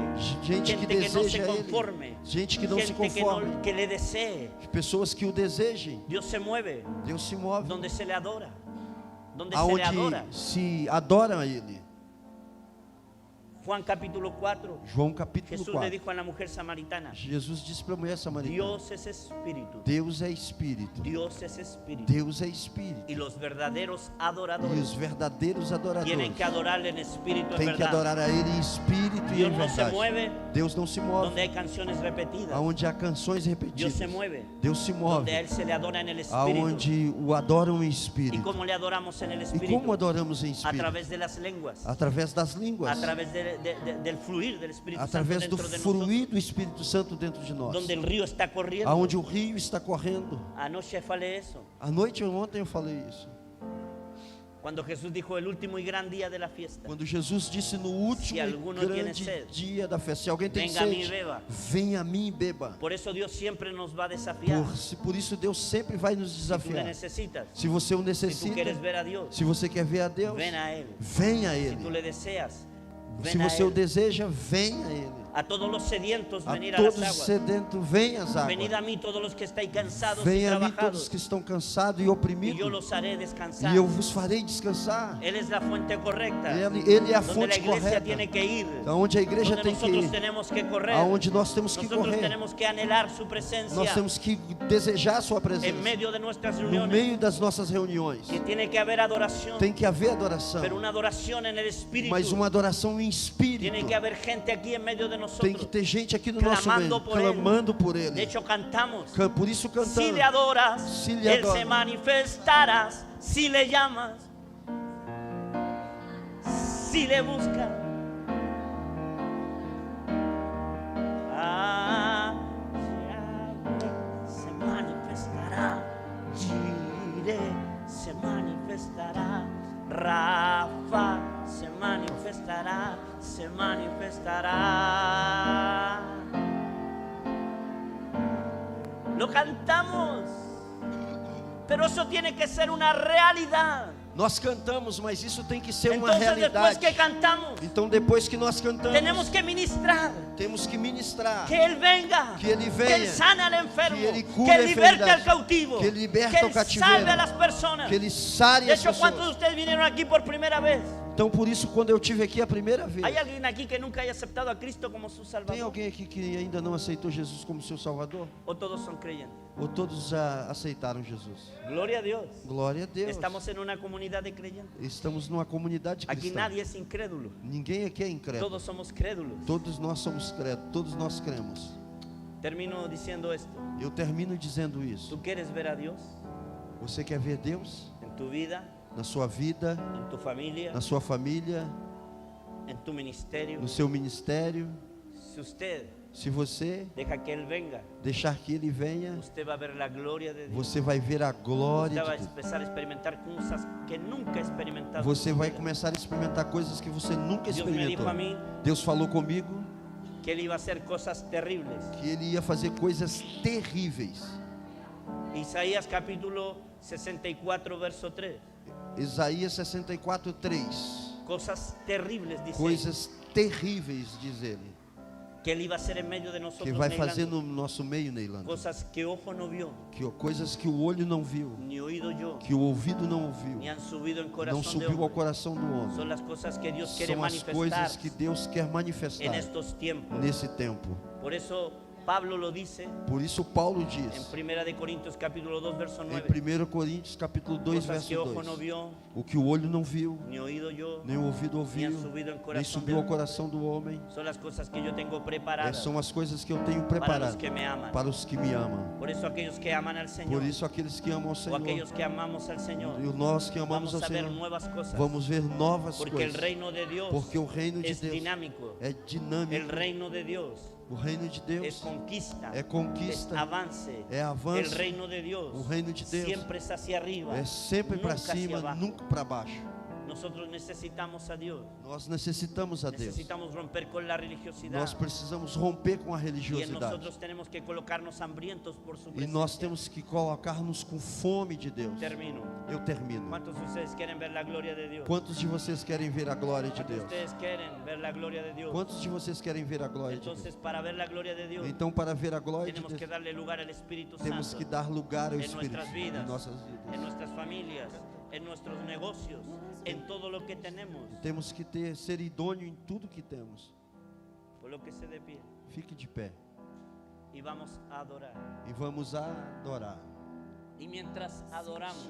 gente que
gente que no se
deseja
conforme,
ele, gente que não se
gente que,
conforme,
que le desee.
pessoas que o desejem.
Dios se mueve
Deus se move
donde se le adora, donde se le adora.
aonde se adora a ele.
Juan capítulo 4,
João capítulo
Jesús le
4.
dijo a la mujer samaritana,
Jesus disse para a mulher samaritana:
Dios es espíritu,
Deus é espírito.
Dios es espíritu.
Deus é espírito.
Y los verdaderos
E
adoradores
os verdadeiros adoradores
tienen que adorarle en espíritu, en
têm que
verdad.
adorar a ele em espírito e
Dios
em
no se
verdade.
mueve
Deus não se move
donde hay canciones repetidas.
aonde há canções
Dios
repetidas.
se mueve
Deus se move
donde a Él se le adora en el espíritu.
aonde o adoram em
¿Y
espírito.
cómo le adoramos en el
E
espíritu?
como adoramos em
A
espírito?
través de las lenguas,
Através das
a
línguas,
través del fluir del Espíritu Santo
através do
dentro de nosotros,
fluir do Espírito Santo dentro de nós.
donde el río está corriendo.
Aonde o rio está correndo.
Anoche falei eso,
À noite ontem eu falei isso.
cuando Jesús dijo el último y gran día de la fiesta.
Quando Jesus disse no último
Se
e
alguno tiene
grande
sed,
dia da festa, se alguém tem
venga a mim e
sede,
beba.
venha a mim e beba.
Por eso Dios siempre nos va a desafiar.
Por isso Deus sempre vai nos
Si tú le
desafiar.
necesitas,
Se você o
si tú
necessita,
quieres ver a Dios,
se você quer ver a Deus,
ven a Él.
venha a
Si tú
Ele.
le deseas,
Se
ven a
você o
Él.
deseja, venha a Ele.
A todos los sedientos,
A
venir a las
todos os
aguas.
sedentos, venha às
Venid
águas.
a mí todos los que estáis cansados y
Venha a mim todos
trabajados,
que estão cansados e
y yo
oprimidos,
los haré descansar.
e eu vos farei descansar.
Él es la fuente correcta,
Ele é a
donde la
fonte
iglesia
correta,
tiene que ir,
aonde a igreja
donde
tem que
nosotros
ir,
tenemos que correr,
aonde nós temos que
nosotros
correr.
tenemos que anhelar su presencia
Nós temos que desejar a sua
en
presença
medio de nuestras
no
reuniones,
meio das nossas reuniões.
que tiene que haber adoración,
Tem que haver adoração,
pero una adoración en el Espíritu.
mas uma adoração em espírito.
Tiene que haber gente aquí en medio de
Tem
nosotros.
que ter gente aqui no nosso meio,
Clamando por Ele.
clamando por
De
Ele.
hecho, cantamos.
Por isso
Si
cantamos.
le adoras,
Si le
Él
adoras.
se manifestarás. Si le llamas, si le buscas. Se manifestará. Jireh se manifestará. Rafa se manifestará. Se manifestará. Lo cantamos, pero eso tiene que ser una realidad.
Nós cantamos, mas isso tem que ser uma
Entonces, después
realidade.
que cantamos,
Então depois que nós cantamos,
tenemos que ministrar,
temos que ministrar,
que Él venga,
que Ele
que
venha,
Él sane al enfermo,
que Ele cure
que Él
a
liberte
enfermidade,
al cautivo,
que Ele liberta
que
o
Él
cativeiro,
salve a las personas.
que Ele sare
De
as
hecho, ¿cuántos de
pessoas.
ustedes vinieron aquí por primera vez?
Então por isso quando eu tive aqui a primeira vez,
¿Hay alguien aquí que nunca haya aceptado a Cristo como su
tem
Salvador?
alguém aqui que ainda não aceitou Jesus como seu Salvador?
¿O todos son creyentes?
Ou todos já aceitaram Jesus?
Gloria a Dios.
Glória a Deus.
Estamos en una comunidad de creyentes.
Estamos numa comunidade
Aquí
cristã.
nadie es incrédulo.
Ninguém aqui é incrédulo.
Todos somos crédulos.
Todos nós somos crédulos, todos nós cremos.
Termino diciendo esto.
Eu termino dizendo isso.
¿Tú quieres ver a Dios
Você quer ver Deus
en tu vida,
na sua vida,
en tu familia,
na sua família,
en tu ministerio?
no seu ministério?
Si usted
Se você
deja que Él venga,
deixar que Ele venha,
usted va a ver la gloria de Dios.
você vai ver a glória
Usted va a
de Deus.
empezar a experimentar cosas que nunca ha experimentado.
Você
en su
vai
vida.
começar a experimentar coisas que você nunca
Dios me dijo
experimentou.
a mí
Deus falou comigo
que Él iba a hacer cosas terribles.
que Ele ia fazer coisas terríveis.
Isaías capítulo 64, verso 3.
Isaías 64:3.
Cosas terribles, dice.
Coisas terríveis, diz ele,
Que Él iba a hacer en medio de nosotros.
que vai
Neilando.
fazer no nosso meio, Neilando.
Cosas que ojo no vio,
Coisas que o olho não viu,
ni oído yo,
que o ouvido não ouviu,
ni han subido en
não
corazón de
subiu ao
hombre.
coração do homem.
Son las cosas que Dios quiere
São as
manifestar
coisas que Deus quer
en
manifestar
estos tiempos.
nesse tempo.
Por eso Pablo lo dice
Por isso Paulo
en
diz,
1 de Corintios capítulo 2 verso
em
9.
1 Coríntios capítulo 2,
Cosas que
verso
ojo no
2,
vio,
o que o olho não viu,
ni oído yo,
nem o ouvido
ni
ouviu,
han subido en
nem
corazón
subiu ao
del-
coração do homem,
son las cosas que yo tengo preparadas
são as coisas que eu tenho
para los
preparado
que me aman.
para os que me amam.
Por eso aquellos que aman al Señor,
Por isso aqueles que amam ao
o
Senhor,
aquellos que amamos al Señor,
e nós que amamos
vamos
ao
a ver
Senhor,
nuevas cosas,
vamos ver novas
porque el
coisas,
reino de Dios
porque o reino de
es
Deus
dinámico,
é
el
dinâmico,
reino de Dios
o reino de
es
Deus
conquista,
é
es
conquista,
avance.
é avanço.
El reino de Dios
O reino de Deus
siempre es hacia arriba,
é sempre para
nunca hacia
cima,
abajo.
nunca para baixo.
Nosotros necesitamos a Dios,
Nós necessitamos a Deus.
necesitamos romper con la religiosidad,
Nós precisamos romper com a
y en
religiosidade.
nosotros tenemos que colocarnos hambrientos por su
E nós
presencia.
temos que colocar-nos com fome de Deus.
Termino.
Eu termino.
¿Cuántos de ustedes quieren ver la gloria de Dios?
Quantos de vocês querem ver a glória de
¿Cuántos de
Deus?
ustedes quieren ver la gloria de Dios?
Quantos de vocês querem ver a glória de Deus?
Entonces, para ver la gloria de Dios,
Então, para ver a glória de
tenemos que
Deus,
darle lugar al Espíritu
temos
Santo
que dar lugar ao
en
Espírito
nuestras vidas,
em nossas
en
vidas.
nuestras familias, en nuestros negocios, en todo lo que tenemos.
Temos que ser idôneo em tudo que temos.
Por lo que se de pie
Fique de pé
y vamos a adorar.
e vamos adorar.
Y mientras adoramos,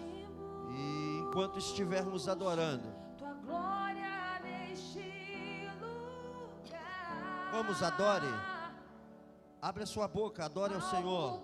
E enquanto estivermos adorando,
Tua glória neste lugar.
vamos, adore. Abre a sua boca, adore ao Senhor.